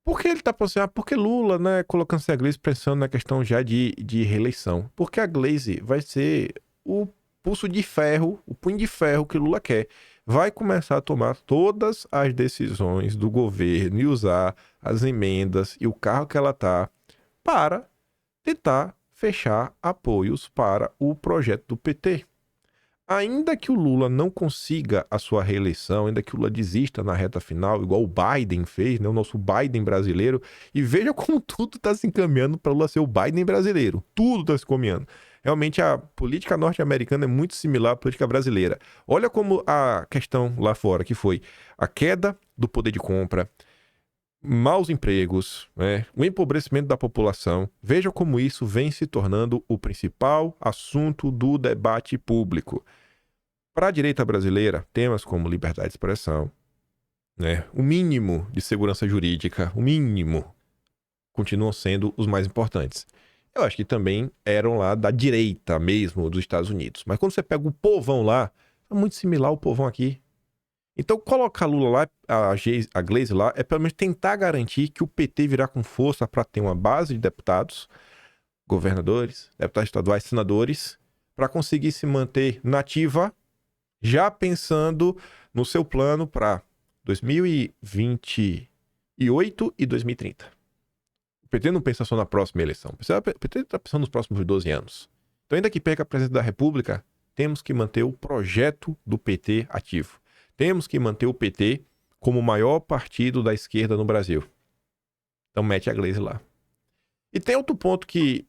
Por que ele tá pensando? Porque Lula, né, colocando-se a Gleisi pensando na questão já de reeleição. Porque a Gleisi vai ser o pulso de ferro, o punho de ferro que Lula quer. Vai começar a tomar todas as decisões do governo e usar as emendas e o carro que ela tá para tentar fechar apoios para o projeto do PT. Ainda que o Lula não consiga a sua reeleição, ainda que o Lula desista na reta final, igual o Biden fez, né, o nosso Biden brasileiro, e veja como tudo está se encaminhando para o Lula ser o Biden brasileiro. Tudo está se encaminhando. Realmente a política norte-americana é muito similar à política brasileira. Olha como a questão lá fora, que foi a queda do poder de compra, maus empregos, né, o empobrecimento da população. Veja como isso vem se tornando o principal assunto do debate público. Para a direita brasileira, temas como liberdade de expressão, né, o mínimo de segurança jurídica, o mínimo, continuam sendo os mais importantes. Eu acho que também eram lá da direita mesmo dos Estados Unidos. Mas quando você pega o povão lá, é muito similar ao povão aqui. Então colocar Lula lá, a Gleisi lá, é pelo menos tentar garantir que o PT virá com força para ter uma base de deputados, governadores, deputados estaduais, senadores, para conseguir se manter nativa, já pensando no seu plano para 2028 e 2030. O PT não pensa só na próxima eleição. O PT está pensando nos próximos 12 anos. Então, ainda que perca a presidência da República, temos que manter o projeto do PT ativo. Temos que manter o PT como o maior partido da esquerda no Brasil. Então, mete a Gleisi lá. E tem outro ponto que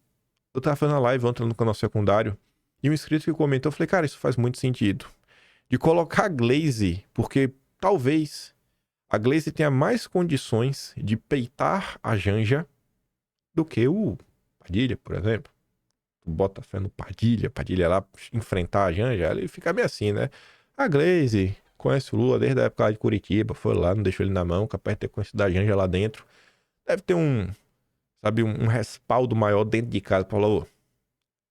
eu estava fazendo a live ontem no canal secundário e um inscrito que comentou, eu falei, cara, isso faz muito sentido. De colocar a Gleisi, porque talvez a Gleisi tenha mais condições de peitar a Janja do que o Padilha, por exemplo. Tu bota fé no Padilha lá enfrentar a Janja, ele fica bem assim, né? A Gleisi conhece o Lula desde a época lá de Curitiba, foi lá, não deixou ele na mão, capaz de ter conhecido a Janja lá dentro. Deve ter um respaldo maior dentro de casa. Falou,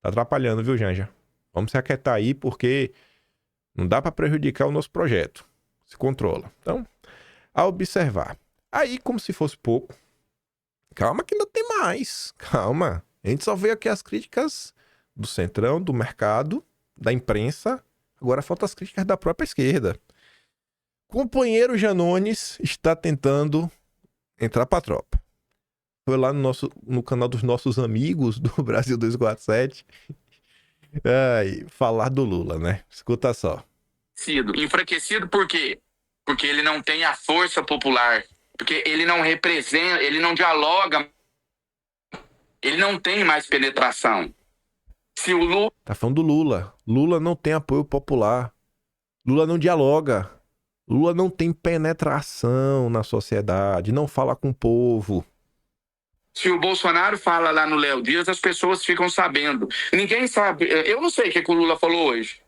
tá atrapalhando, viu, Janja? Vamos se aquietar aí, porque não dá pra prejudicar o nosso projeto. Se controla. Então, a observar. Aí, como se fosse pouco, calma que ainda tem mais. Calma. A gente só vê aqui as críticas do centrão, do mercado, da imprensa. Agora faltam as críticas da própria esquerda. Companheiro Janones está tentando entrar pra tropa. Foi lá no canal dos nossos amigos do Brasil 247. Falar do Lula, né? Escuta só. Enfraquecido por quê? Porque ele não tem a força popular. Porque ele não representa, ele não dialoga. Ele não tem mais penetração. Se o Lula... Tá falando do Lula. Lula não tem apoio popular. Lula não dialoga. Lula não tem penetração na sociedade. Não fala com o povo. Se o Bolsonaro fala lá no Léo Dias, as pessoas ficam sabendo. Ninguém sabe. Eu não sei o que o Lula falou hoje.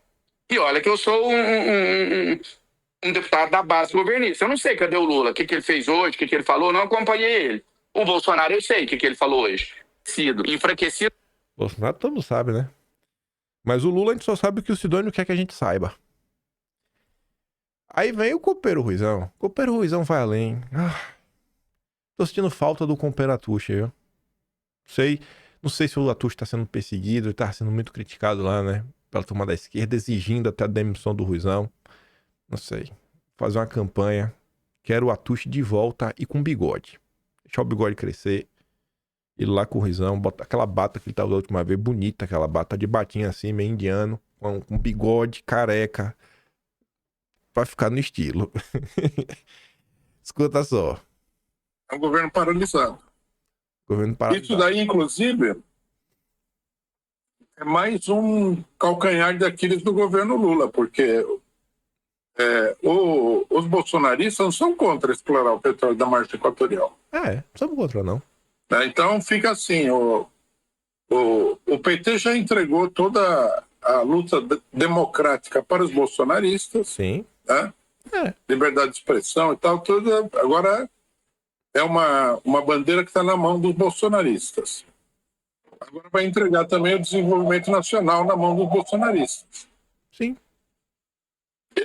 E olha que eu sou um deputado da base governista. Eu não sei cadê o Lula, o que ele fez hoje, o que ele falou, não acompanhei ele. O Bolsonaro eu sei o que ele falou hoje. Enfraquecido. Bolsonaro todo mundo sabe, né? Mas o Lula a gente só sabe o que o Sidônio quer que a gente saiba. Aí vem o Copeiro Ruizão. Copeiro Ruizão vai além. Tô sentindo falta do Compeiro Atucha, viu? Não sei se o Atucha tá sendo perseguido, ele tá sendo muito criticado lá, né? Pela turma da esquerda, exigindo até a demissão do Ruizão. Não sei. Fazer uma campanha. Quero o Atucha de volta e com bigode. Deixar o bigode crescer. Ir lá com o Ruizão, botar aquela bata que ele tava da última vez, bonita aquela bata, de batinha assim, meio indiano, com bigode, careca. Pra ficar no estilo. Escuta só. É um governo paralisado. Governo paralisado. Isso daí, inclusive, é mais um calcanhar de Aquiles do governo Lula, porque os bolsonaristas não são contra explorar o petróleo da margem equatorial. Não somos contra, não. Então fica assim, o PT já entregou toda a luta democrática para os bolsonaristas. Sim. Né? Liberdade de expressão e tal, tudo. Agora é uma bandeira que está na mão dos bolsonaristas. Agora vai entregar também o desenvolvimento nacional na mão dos bolsonaristas. Sim.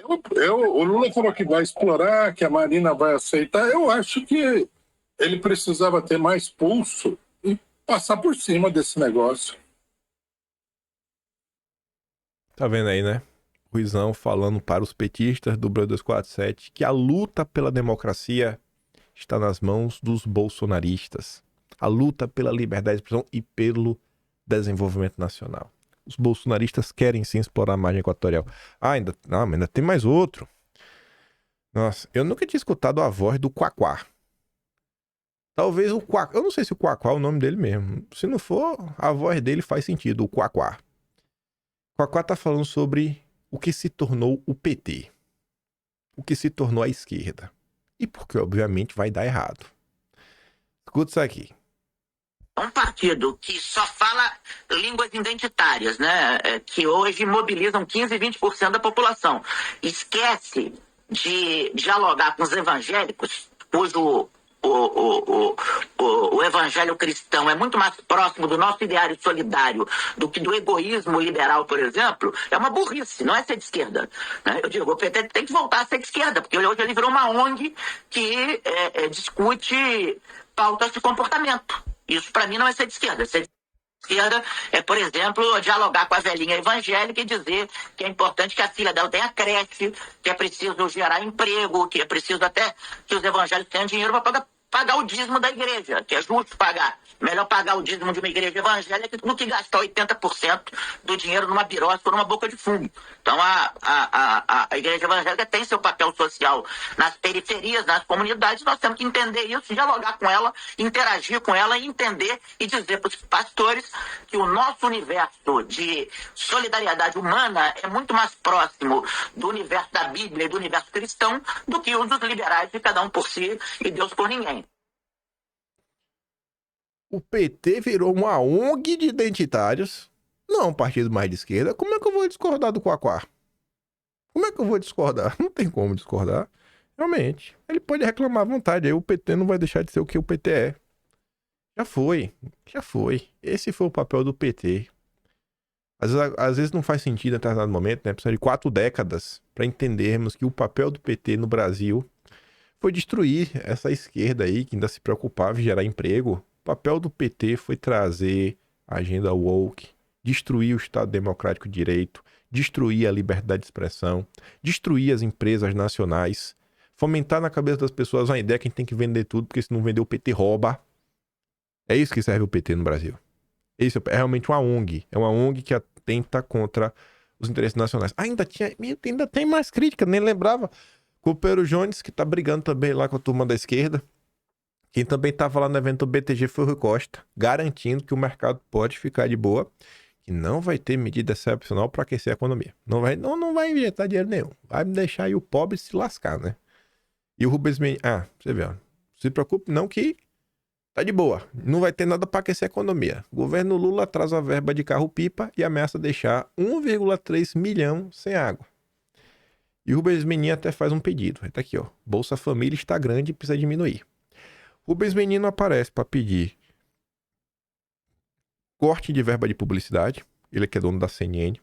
O Lula falou que vai explorar, que a Marina vai aceitar. Eu acho que ele precisava ter mais pulso e passar por cima desse negócio. Tá vendo aí, né? Ruizão falando para os petistas do Brasil 247 que a luta pela democracia está nas mãos dos bolsonaristas. A luta pela liberdade de expressão e pelo desenvolvimento nacional. Os bolsonaristas querem sim explorar a margem equatorial. Ainda tem mais outro. Nossa, eu nunca tinha escutado a voz do Quaquá. Talvez o Quaquá... Eu não sei se o Quaquá é o nome dele mesmo. Se não for, a voz dele faz sentido, o Quaquá. O Quaquá tá falando sobre o que se tornou o PT. O que se tornou a esquerda. E porque, obviamente, vai dar errado. Escuta isso aqui. Um partido que só fala línguas identitárias, né? Que hoje mobilizam 15%, 20% da população. Esquece de dialogar com os evangélicos, cujo o evangelho cristão é muito mais próximo do nosso ideário solidário do que do egoísmo liberal, por exemplo, é uma burrice, não é ser de esquerda. Né? Eu digo, o PT tem que voltar a ser de esquerda, porque hoje ele virou uma ONG que discute pautas de comportamento. Isso, para mim, não é ser de esquerda. Ser de esquerda é, por exemplo, dialogar com a velhinha evangélica e dizer que é importante que a filha dela tenha creche, que é preciso gerar emprego, que é preciso até que os evangélicos tenham dinheiro para pagar o dízimo da igreja, que é justo pagar. Melhor pagar o dízimo de uma igreja evangélica do que gastar 80% do dinheiro numa birosca ou numa boca de fumo. Então, a igreja evangélica tem seu papel social nas periferias, nas comunidades. Nós temos que entender isso, dialogar com ela, interagir com ela e entender e dizer para os pastores que o nosso universo de solidariedade humana é muito mais próximo do universo da Bíblia e do universo cristão do que o dos liberais de cada um por si e Deus por ninguém. O PT virou uma ONG de identitários, não um partido mais de esquerda. Como é que eu vou discordar do Quaquá? Como é que eu vou discordar? Não tem como discordar. Realmente. Ele pode reclamar à vontade. Aí o PT não vai deixar de ser o que o PT é. Já foi. Já foi. Esse foi o papel do PT. Às vezes não faz sentido em determinado momento, né? Precisa de 4 décadas para entendermos que o papel do PT no Brasil foi destruir essa esquerda aí que ainda se preocupava em gerar emprego. O papel do PT foi trazer a agenda woke, destruir o Estado Democrático de Direito, destruir a liberdade de expressão, destruir as empresas nacionais, fomentar na cabeça das pessoas uma ideia que a gente tem que vender tudo, porque se não vender o PT rouba. É isso que serve o PT no Brasil. Isso é realmente uma ONG. É uma ONG que atenta contra os interesses nacionais. Ainda tem mais crítica, nem lembrava. Com o Pero Jones, que tá brigando também lá com a turma da esquerda. Quem também tava lá no evento do BTG foi o Rui Costa, garantindo que o mercado pode ficar de boa, que não vai ter medida excepcional para aquecer a economia. Não vai injetar dinheiro nenhum. Vai deixar aí o pobre se lascar, né? E o Rubens Menin... você vê, ó. Se preocupe não que tá de boa. Não vai ter nada para aquecer a economia. O governo Lula traz a verba de carro-pipa e ameaça deixar 1,3 milhão sem água. E o Rubens Menin até faz um pedido. Tá aqui, ó. Bolsa Família está grande e precisa diminuir. Rubens Menin não aparece para pedir corte de verba de publicidade. Ele que é dono da CNN.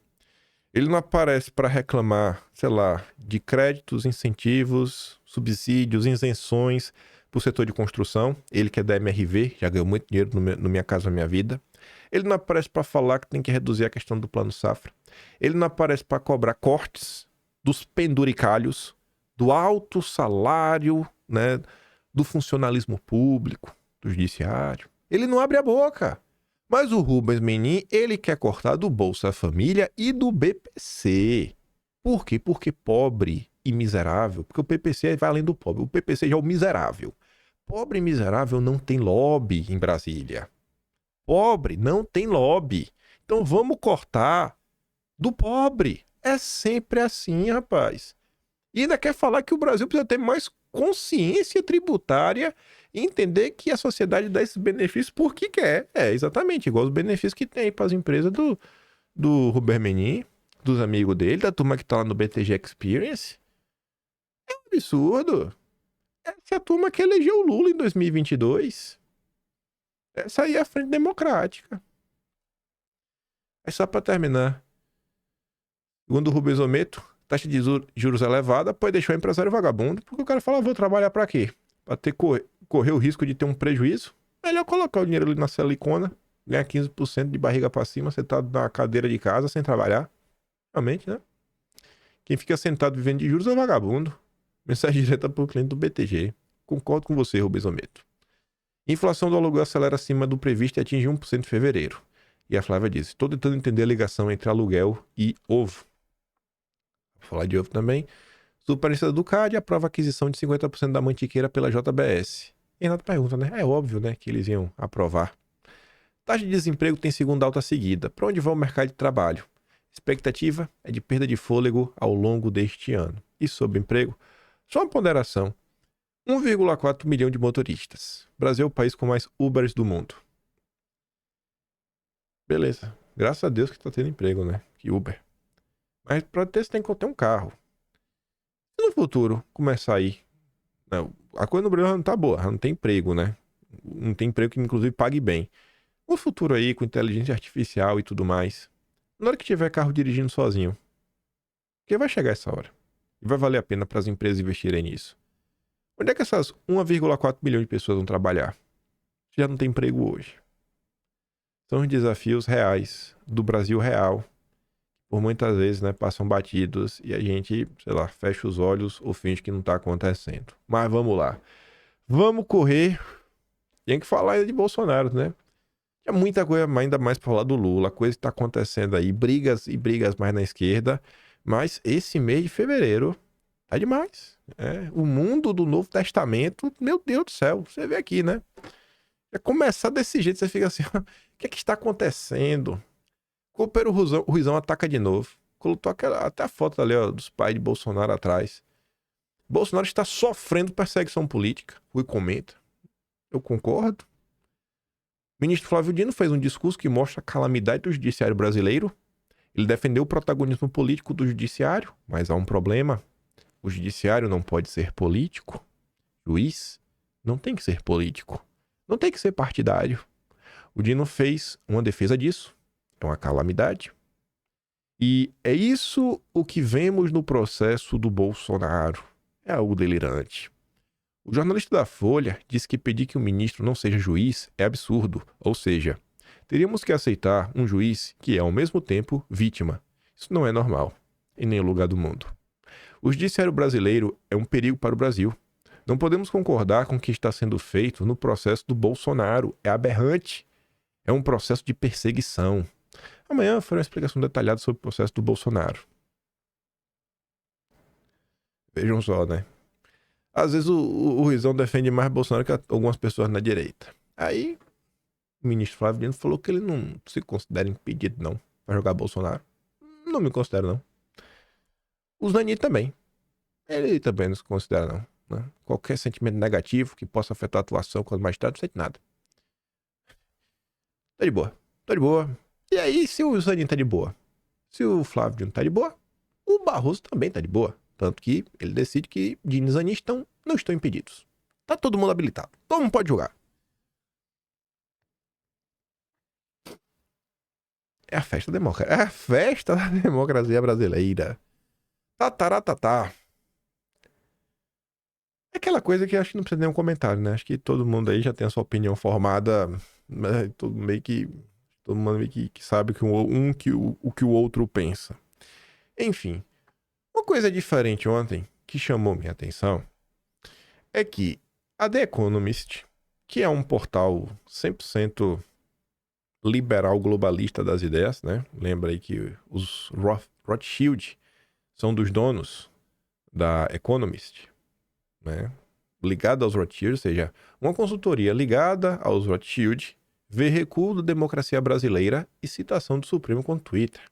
Ele não aparece para reclamar, sei lá, de créditos, incentivos, subsídios, isenções para o setor de construção. Ele que é da MRV, já ganhou muito dinheiro no Minha Casa Minha Vida. Ele não aparece para falar que tem que reduzir a questão do Plano Safra. Ele não aparece para cobrar cortes dos penduricalhos, do alto salário, né, do funcionalismo público, do judiciário. Ele não abre a boca. Mas o Rubens Menin, ele quer cortar do Bolsa Família e do BPC. Por quê? Porque pobre e miserável, porque o PPC vai além do pobre. O PPC já é o miserável. Pobre e miserável não tem lobby em Brasília. Pobre não tem lobby. Então vamos cortar do pobre. É sempre assim, rapaz. E ainda quer falar que o Brasil precisa ter mais consciência tributária e entender que a sociedade dá esses benefícios porque quer. É, exatamente, igual os benefícios que tem para as empresas do Rubens Menin, dos amigos dele, da turma que tá lá no BTG Experience. É um absurdo. Essa é a turma que elegeu o Lula em 2022. Essa aí é a Frente Democrática. É só para terminar. Segundo o Rubens Ometo, taxa de juros elevada pode deixar o empresário vagabundo, porque o cara fala, vou trabalhar para quê? Para correr o risco de ter um prejuízo? Melhor colocar o dinheiro ali na silicona, ganhar 15% de barriga para cima, sentado na cadeira de casa, sem trabalhar. Realmente, né? Quem fica sentado vivendo de juros é vagabundo. Mensagem direta para o cliente do BTG. Concordo com você, Rubens Ometo. Inflação do aluguel acelera acima do previsto e atinge 1% em fevereiro. E a Flávia diz, estou tentando entender a ligação entre aluguel e ovo. Vou falar de ovo também. Superintendência do CAD aprova a aquisição de 50% da Mantiqueira pela JBS. E Renato pergunta, né? É óbvio, né, que eles iam aprovar. Taxa de desemprego tem segunda alta seguida. Para onde vai o mercado de trabalho? Expectativa é de perda de fôlego ao longo deste ano. E sobre emprego? Só uma ponderação. 1,4 milhão de motoristas. Brasil é o país com mais Ubers do mundo. Beleza. Graças a Deus que tá tendo emprego, né? Que Uber. Mas para ter, você tem que ter um carro. Se no futuro começar aí... Não, a coisa no Brasil não tá boa. Não tem emprego, né? Não tem emprego que inclusive pague bem. No futuro aí, com inteligência artificial e tudo mais, na hora que tiver carro dirigindo sozinho, porque vai chegar essa hora. E vai valer a pena para as empresas investirem nisso. Onde é que essas 1,4 milhão de pessoas vão trabalhar? Já não tem emprego hoje. São os desafios reais do Brasil real. Por muitas vezes, né, passam batidos e a gente, sei lá, fecha os olhos ou finge que não tá acontecendo. Mas vamos lá. Vamos correr. Tem que falar ainda de Bolsonaro, né? Tinha muita coisa ainda mais pra falar do Lula. A coisa que tá acontecendo aí. Brigas e brigas mais na esquerda. Mas esse mês de fevereiro tá demais. O mundo do Novo Testamento, meu Deus do céu. Você vê aqui, né? É começar desse jeito, você fica assim, o que é que está acontecendo? O Pero Ruizão ataca de novo. Colocou até a foto ali, ó, dos pais de Bolsonaro atrás. Bolsonaro está sofrendo perseguição política. Rui comenta. Eu concordo. O ministro Flávio Dino fez um discurso que mostra a calamidade do judiciário brasileiro. Ele defendeu o protagonismo político do judiciário, mas há um problema. O judiciário não pode ser político. O juiz não tem que ser político. Não tem que ser partidário. O Dino fez uma defesa disso. É uma calamidade. E é isso o que vemos no processo do Bolsonaro. É algo delirante. O jornalista da Folha disse que pedir que o ministro não seja juiz é absurdo. Ou seja, teríamos que aceitar um juiz que é ao mesmo tempo vítima. Isso não é normal, em nenhum lugar do mundo. O judiciário brasileiro é um perigo para o Brasil. Não podemos concordar com o que está sendo feito no processo do Bolsonaro. É aberrante. É um processo de perseguição. Amanhã farei uma explicação detalhada sobre o processo do Bolsonaro. Vejam só, né? Às vezes o Ruizão defende mais Bolsonaro que algumas pessoas na direita. Aí o ministro Flávio Dino falou que ele não se considera impedido, não, para jogar Bolsonaro. Não me considero, não. O Zanin também. Ele também não se considera, não. Né? Qualquer sentimento negativo que possa afetar a atuação quando mais tarde, não sente nada. Tá de boa. Tá de boa. E aí, se o Zanin tá de boa, se o Flávio Dino tá de boa, o Barroso também tá de boa. Tanto que ele decide que Dino e Zanin não estão impedidos. Tá todo mundo habilitado. Todo mundo pode jogar. É a festa da democracia. É a festa da democracia brasileira. Tá. É aquela coisa que acho que não precisa nenhum comentário, né? Acho que todo mundo aí já tem a sua opinião formada. Né? Todo mundo meio que sabe o que o outro pensa. Enfim. Uma coisa diferente ontem que chamou minha atenção é que a The Economist, que é um portal 100% liberal globalista das ideias, né? Lembra aí que os Rothschild são dos donos da Economist, né? Ligada aos Rothschild, ou seja, uma consultoria ligada aos Rothschild, vê recuo da democracia brasileira e citação do Supremo com Twitter.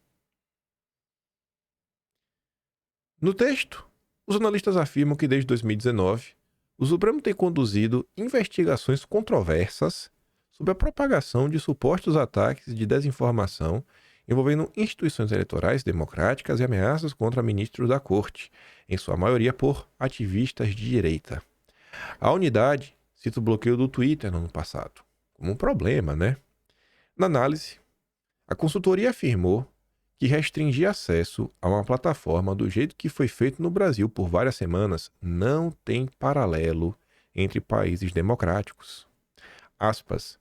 No texto, os analistas afirmam que desde 2019, o Supremo tem conduzido investigações controversas sobre a propagação de supostos ataques de desinformação envolvendo instituições eleitorais democráticas e ameaças contra ministros da corte, em sua maioria por ativistas de direita. A unidade cita o bloqueio do Twitter no ano passado, como um problema, né? Na análise, a consultoria afirmou que restringir acesso a uma plataforma do jeito que foi feito no Brasil por várias semanas não tem paralelo entre países democráticos. Aspas.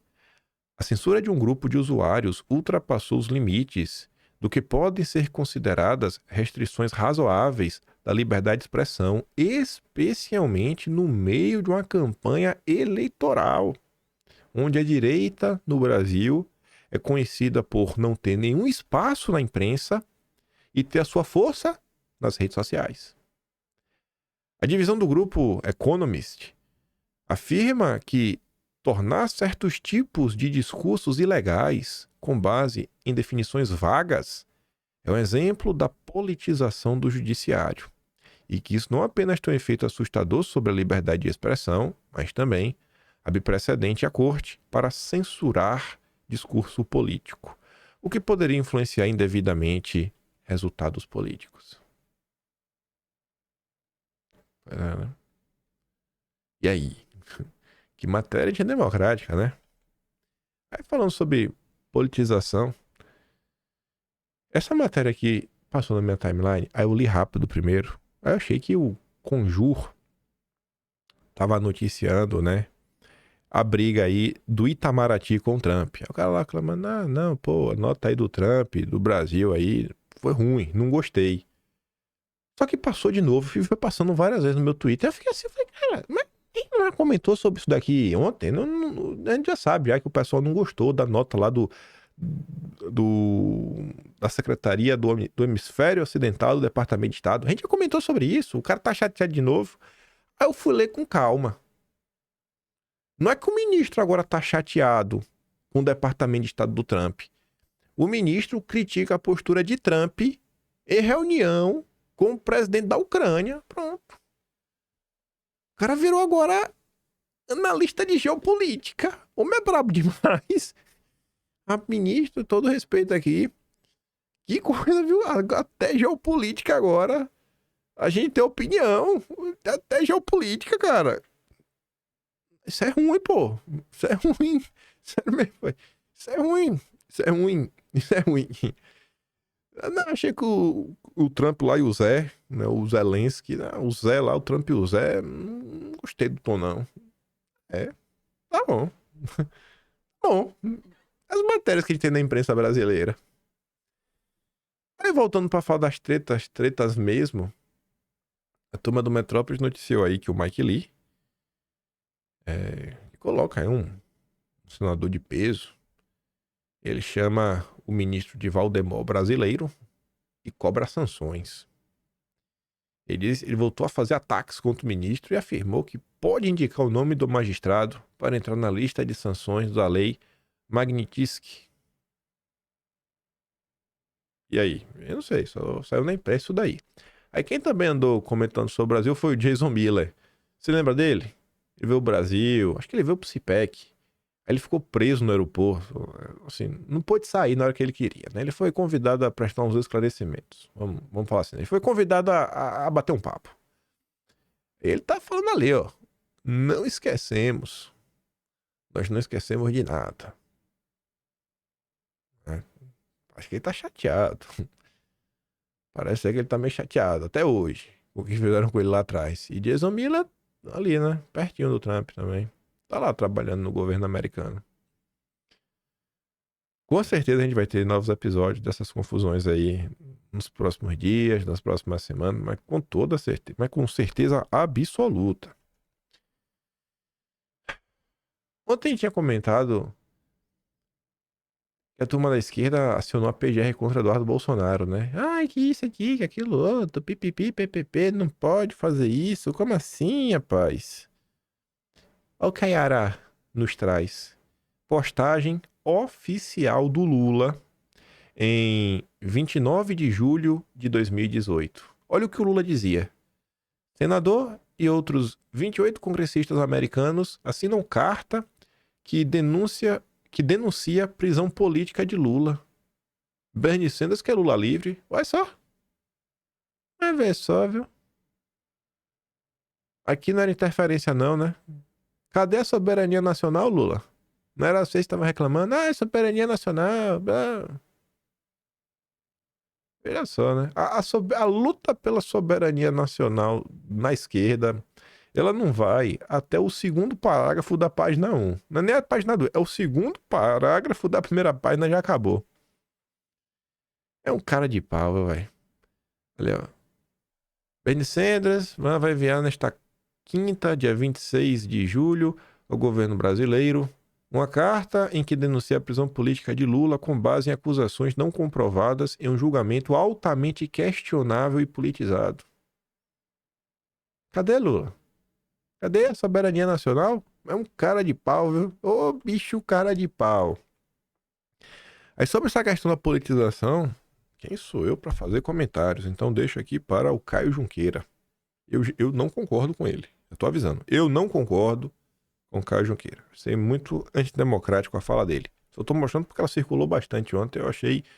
A censura de um grupo de usuários ultrapassou os limites do que podem ser consideradas restrições razoáveis da liberdade de expressão, especialmente no meio de uma campanha eleitoral, onde a direita no Brasil é conhecida por não ter nenhum espaço na imprensa e ter a sua força nas redes sociais. A divisão do grupo Economist afirma que tornar certos tipos de discursos ilegais com base em definições vagas é um exemplo da politização do judiciário e que isso não apenas tem um efeito assustador sobre a liberdade de expressão, mas também abre precedente à corte para censurar discurso político, o que poderia influenciar indevidamente resultados políticos. Né? E aí? Que matéria de democrática, né? Aí falando sobre politização, essa matéria aqui passou na minha timeline, aí eu li rápido primeiro, aí eu achei que o Conjur tava noticiando, né? A briga aí do Itamaraty com o Trump. Aí o cara lá clamando, pô, a nota aí do Trump, do Brasil aí, foi ruim, não gostei. Só que passou de novo, foi passando várias vezes no meu Twitter. Eu fiquei assim, falei, cara, mas quem não comentou sobre isso daqui ontem? A gente já sabe, já que o pessoal não gostou da nota lá da Secretaria do Hemisfério Ocidental do Departamento de Estado. A gente já comentou sobre isso, o cara tá chateado de novo. Aí eu fui ler com calma. Não é que o ministro agora tá chateado com o Departamento de Estado do Trump. O ministro critica a postura de Trump em reunião com o presidente da Ucrânia. Pronto. O cara virou agora analista de geopolítica. O homem é brabo demais. A ministro, todo respeito aqui, Que coisa, viu? Até geopolítica agora. A gente tem opinião. Até geopolítica, cara. Isso é ruim, pô. Isso é ruim. Sério mesmo, pai. Isso é ruim. Isso é ruim. Isso é ruim. Eu não, achei que o Trump lá e o Zé, né? O Zelensky, né? O Zé lá, o Trump e o Zé, não gostei do tom, não. É, tá bom. Bom, as matérias que a gente tem na imprensa brasileira. Aí voltando pra falar das tretas mesmo, a turma do Metrópolis noticiou aí que o Mike Lee coloca aí um senador de peso. Ele chama o ministro de Valdemar brasileiro e cobra sanções. Ele voltou a fazer ataques contra o ministro e afirmou que pode indicar o nome do magistrado para entrar na lista de sanções da lei Magnitsky. E aí? Eu não sei, só saiu na imprensa isso daí. Aí quem também andou comentando sobre o Brasil foi o Jason Miller. Você lembra dele? Ele veio ao Brasil, acho que ele veio pro CIPEC. Aí ele ficou preso no aeroporto, assim, não pôde sair na hora que ele queria, né? Ele foi convidado a prestar uns esclarecimentos. Vamos falar assim, ele foi convidado a bater um papo. Ele tá falando ali, ó, não esquecemos. Nós não esquecemos de nada. Acho que ele tá chateado. Parece ser que ele tá meio chateado, até hoje, com o que fizeram com ele lá atrás. E Jason Miller, ali, né? Pertinho do Trump também. Tá lá trabalhando no governo americano. Com certeza a gente vai ter novos episódios dessas confusões aí nos próximos dias, nas próximas semanas, mas com toda certeza, mas com certeza absoluta. Ontem a gente tinha comentado que a turma da esquerda acionou a PGR contra Eduardo Bolsonaro, né? Ai, que isso aqui, que aquilo outro, pipipi, ppp, não pode fazer isso. Como assim, rapaz? Olha o que a Yara nos traz. Postagem oficial do Lula em 29 de julho de 2018. Olha o que o Lula dizia. Senador e outros 28 congressistas americanos assinam carta que denuncia prisão política de Lula. Bernie Sanders quer Lula livre. Olha só. Vai ver só, viu? Aqui não era interferência não, né? Cadê a soberania nacional, Lula? Não era você que estava reclamando? Ah, soberania nacional. Veja só, né? A luta pela soberania nacional na esquerda, ela não vai até o segundo parágrafo da página 1. Não é nem a página 2, é o segundo parágrafo da primeira página, já acabou. É um cara de pau, velho. Olha, ó. Bernie Sanders vai enviar nesta quinta, dia 26 de julho, ao governo brasileiro uma carta em que denuncia a prisão política de Lula com base em acusações não comprovadas em um julgamento altamente questionável e politizado. Cadê Lula? Cadê a soberania nacional? É um cara de pau, viu? Ô, bicho, cara de pau. Aí sobre essa questão da politização, quem sou eu para fazer comentários? Então deixo aqui para o Caio Junqueira. Eu não concordo com ele. Eu tô avisando. Eu não concordo com o Caio Junqueira. Achei muito antidemocrático a fala dele. Só tô mostrando porque ela circulou bastante ontem. Eu achei que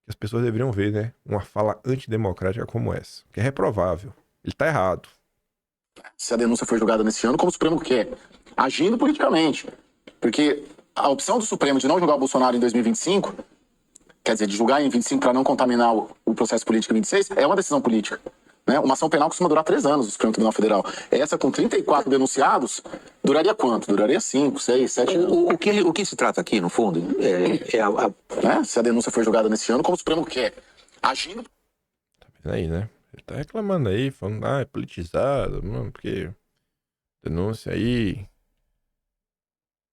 as pessoas deveriam ver, né? Uma fala antidemocrática como essa. Que é reprovável. Ele tá errado. Se a denúncia foi julgada nesse ano, como o Supremo quer? Agindo politicamente. Porque a opção do Supremo de não julgar o Bolsonaro em 2025, quer dizer, de julgar em 25 para não contaminar o processo político em 26, é uma decisão política. Né? Uma ação penal costuma durar 3 anos no Supremo Tribunal Federal. Essa com 34 denunciados, duraria quanto? Duraria 5, 6, 7 anos. O que se trata aqui, no fundo, né? Se a denúncia foi julgada nesse ano, como o Supremo quer? Agindo... Tá vendo aí, né? Ele tá reclamando aí, falando, é politizado, mano, porque denúncia aí,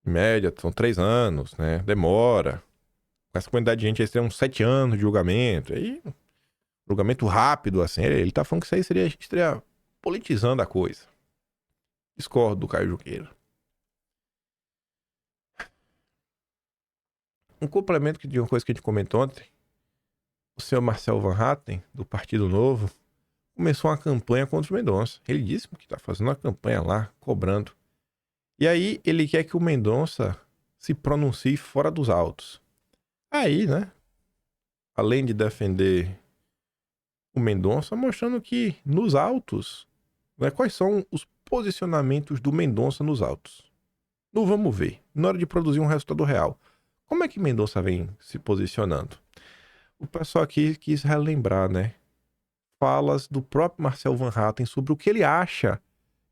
em média, são 3 anos, né? Demora. Com essa quantidade de gente, aí seria uns 7 anos de julgamento. Aí, julgamento rápido, assim. Ele tá falando que isso aí estaria politizando a coisa. Discordo do Caio Junqueira. Um complemento de uma coisa que a gente comentou ontem. O senhor Marcel Van Hatten, do Partido Novo, começou uma campanha contra o Mendonça. Ele disse que tá fazendo uma campanha lá, cobrando. E aí ele quer que o Mendonça se pronuncie fora dos autos. Aí, né? além de defender o Mendonça, mostrando que nos autos, né, quais são os posicionamentos do Mendonça nos autos. No vamos ver, na hora de produzir um resultado real. Como é que Mendonça vem se posicionando? O pessoal aqui quis relembrar, né? Falas do próprio Marcel Van Hatten sobre o que ele acha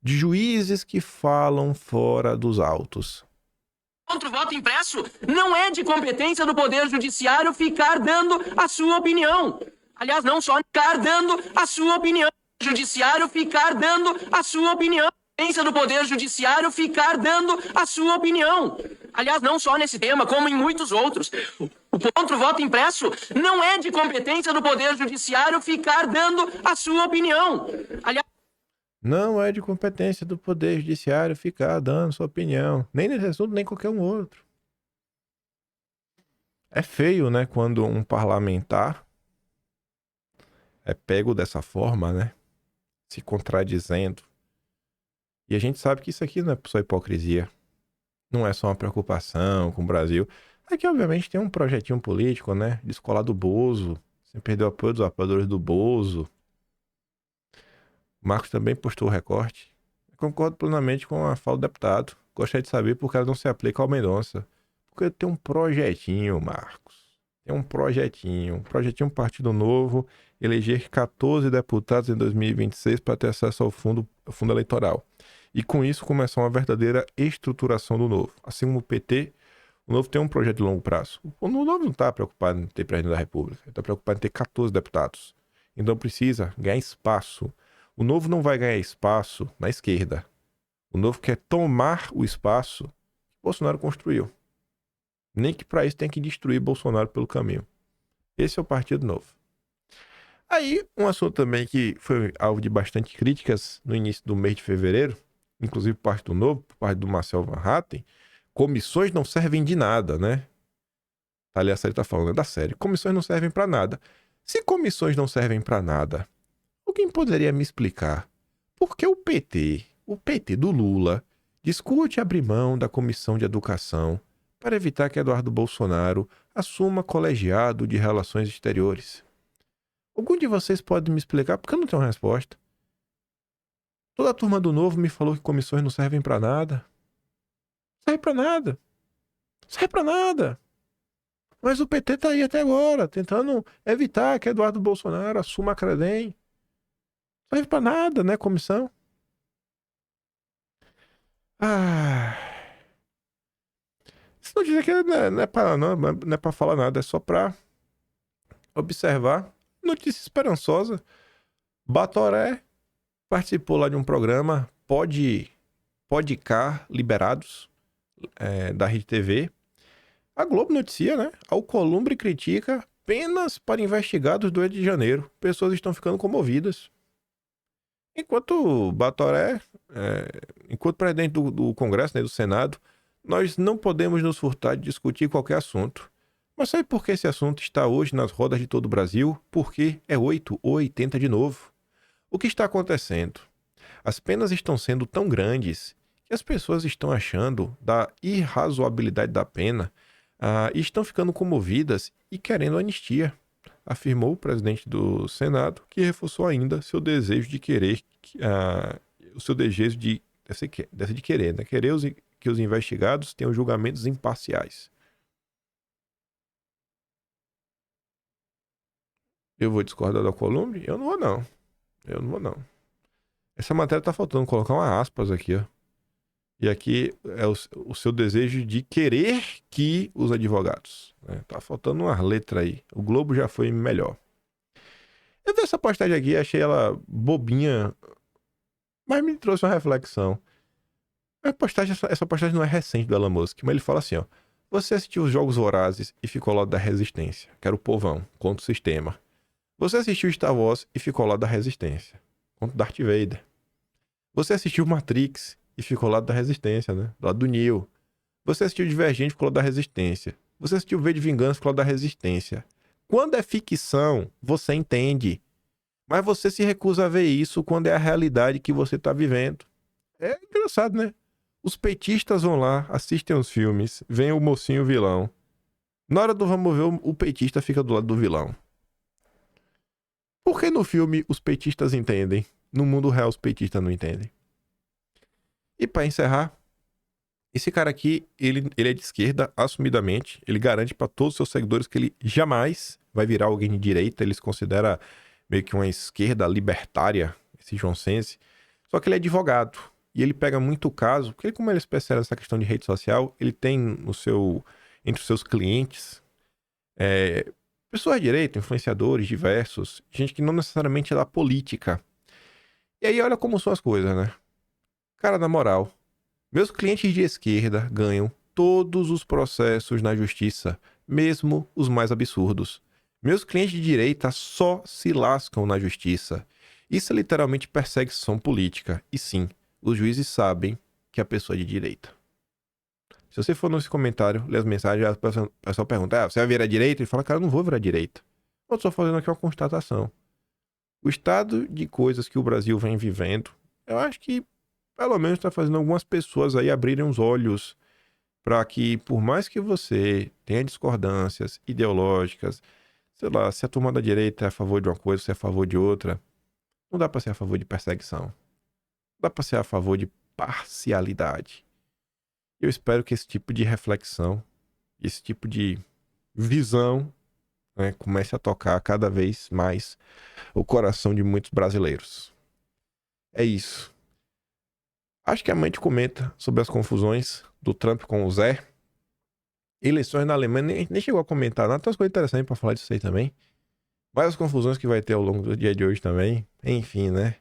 de juízes que falam fora dos autos. Contra o voto impresso, não é de competência do Poder Judiciário ficar dando a sua opinião. Aliás, não só ficar dando a sua opinião. O Judiciário ficar dando a sua opinião. Competência do Poder Judiciário ficar dando a sua opinião. Aliás, não só nesse tema, como em muitos outros. O contra o voto impresso não é de competência do Poder Judiciário ficar dando a sua opinião. Aliás, não é de competência do Poder Judiciário ficar dando sua opinião. Nem nesse assunto, nem qualquer um outro. É feio, né? Quando um parlamentar é pego dessa forma, né? Se contradizendo. E a gente sabe que isso aqui não é só hipocrisia. Não é só uma preocupação com o Brasil. Aqui, obviamente, tem um projetinho político, né? Descolar do Bozo. Sem perder o apoio dos apoiadores do Bozo. Marcos também postou o recorte. Eu concordo plenamente com a fala do deputado. Gostaria de saber por que ela não se aplica ao Mendonça. Porque tem um projetinho, Marcos. Tem um projetinho. Projetinho Partido Novo. Eleger 14 deputados em 2026 para ter acesso ao fundo eleitoral. E com isso começar uma verdadeira estruturação do Novo. Assim como o PT, o Novo tem um projeto de longo prazo. O Novo não está preocupado em ter presidente da República. Ele está preocupado em ter 14 deputados. Então precisa ganhar espaço. O Novo não vai ganhar espaço na esquerda. O Novo quer tomar o espaço que Bolsonaro construiu. Nem que para isso tem que destruir Bolsonaro pelo caminho. Esse é o Partido Novo. Aí, um assunto também que foi alvo de bastante críticas no início do mês de fevereiro, inclusive por parte do Novo, por parte do Marcel Van Hatten, comissões não servem de nada, né? Aliás, ele tá falando da série. Comissões não servem para nada. Se comissões não servem para nada, alguém poderia me explicar por que o PT do Lula, discute abrir mão da Comissão de Educação para evitar que Eduardo Bolsonaro assuma colegiado de Relações Exteriores? Algum de vocês pode me explicar? Porque eu não tenho uma resposta. Toda a turma do Novo me falou que comissões não servem pra nada. Serve pra nada. Serve pra nada. Mas o PT tá aí até agora, tentando evitar que Eduardo Bolsonaro assuma a Credem. Serve pra nada, né, comissão? Isso não diz que não é pra falar nada, é só pra observar. Notícia esperançosa. Batoré participou lá de um programa Podcar Liberados, da Rede TV. A Globo noticia, né? Alcolumbre critica penas para investigados do 8 de janeiro. Pessoas estão ficando comovidas. Enquanto Batoré, enquanto presidente do Congresso, né, do Senado, nós não podemos nos furtar de discutir qualquer assunto. Mas sabe por que esse assunto está hoje nas rodas de todo o Brasil? Porque é 8 ou 80 de novo. O que está acontecendo? As penas estão sendo tão grandes que as pessoas estão achando da irrazoabilidade da pena e estão ficando comovidas e querendo anistia, afirmou o presidente do Senado, que reforçou ainda seu desejo de querer, o seu desejo de querer, né? Querer que os investigados tenham julgamentos imparciais. Eu vou discordar da Alcolumbre? Eu não vou não. Essa matéria tá faltando colocar uma aspas aqui, ó. E aqui é o seu desejo de querer que os advogados, né? Tá faltando uma letra aí. O Globo já foi melhor. Eu vi essa postagem aqui, achei ela bobinha, mas me trouxe uma reflexão. Essa postagem não é recente do Elon Musk, mas ele fala assim, ó. Você assistiu os Jogos Vorazes e ficou ao lado da Resistência, que era o povão, contra o sistema. Você assistiu Star Wars e ficou ao lado da Resistência, contra Darth Vader. Você assistiu Matrix e ficou ao lado da Resistência, né? Do lado do Neo. Você assistiu Divergente e ficou ao lado da Resistência. Você assistiu V de Vingança e ficou ao lado da Resistência. Quando é ficção, você entende. Mas você se recusa a ver isso quando é a realidade que você tá vivendo. É engraçado, né? Os petistas vão lá, assistem os filmes, vem o mocinho vilão. Na hora do vamos ver, o petista fica do lado do vilão. Por que no filme os petistas entendem? No mundo real os petistas não entendem. E pra encerrar, esse cara aqui, ele é de esquerda, assumidamente. Ele garante pra todos os seus seguidores que ele jamais vai virar alguém de direita. Ele se considera meio que uma esquerda libertária, esse João Sense. Só que ele é advogado. E ele pega muito caso, porque como ele é especialista nessa questão de rede social, ele tem entre os seus clientes pessoas de direita, influenciadores diversos, gente que não necessariamente é da política. E aí olha como são as coisas, né? Cara, na moral, meus clientes de esquerda ganham todos os processos na justiça, mesmo os mais absurdos. Meus clientes de direita só se lascam na justiça. Isso é literalmente perseguição política. E sim, os juízes sabem que a pessoa é de direita. Se você for nesse comentário, ler as mensagens, a pessoa pergunta, você vai virar direita? Ele fala, cara, eu não vou virar direita. Eu estou fazendo aqui uma constatação. O estado de coisas que o Brasil vem vivendo, eu acho que, pelo menos, está fazendo algumas pessoas aí abrirem os olhos para que, por mais que você tenha discordâncias ideológicas, sei lá, se a turma da direita é a favor de uma coisa, se é a favor de outra, não dá para ser a favor de perseguição. Não dá para ser a favor de parcialidade. Eu espero que esse tipo de reflexão, esse tipo de visão, né, comece a tocar cada vez mais o coração de muitos brasileiros. É isso. Acho que a mãe te comenta sobre as confusões do Trump com o Zé. Eleições na Alemanha, nem chegou a comentar nada. Tem umas coisas interessantes pra falar disso aí também. Mas as confusões que vai ter ao longo do dia de hoje também. Enfim, né?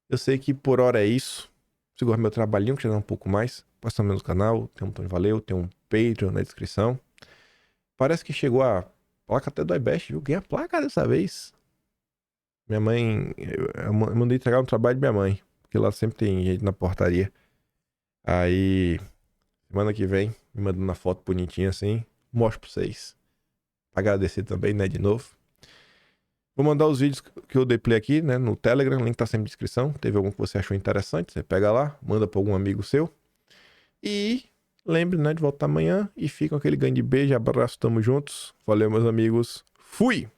Eu sei que por hora é isso. Segura meu trabalhinho, que já dá um pouco mais. Passa também no canal. Tem um botão de valeu, tem um Patreon na descrição. Parece que chegou a placa até do iBest, viu? Ganhei a placa dessa vez. Minha mãe... Eu mandei entregar um trabalho de minha mãe. Porque lá sempre tem gente na portaria. Aí... Semana que vem, me mandando uma foto bonitinha assim. Mostro pra vocês. Agradecer também, né? De novo. Vou mandar os vídeos que eu dei play aqui, né? No Telegram. O link tá sempre na descrição. Teve algum que você achou interessante, você pega lá. Manda pra algum amigo seu. E... Lembre, né? De voltar amanhã. E fica com aquele grande beijo, abraço, tamo juntos. Valeu, meus amigos. Fui!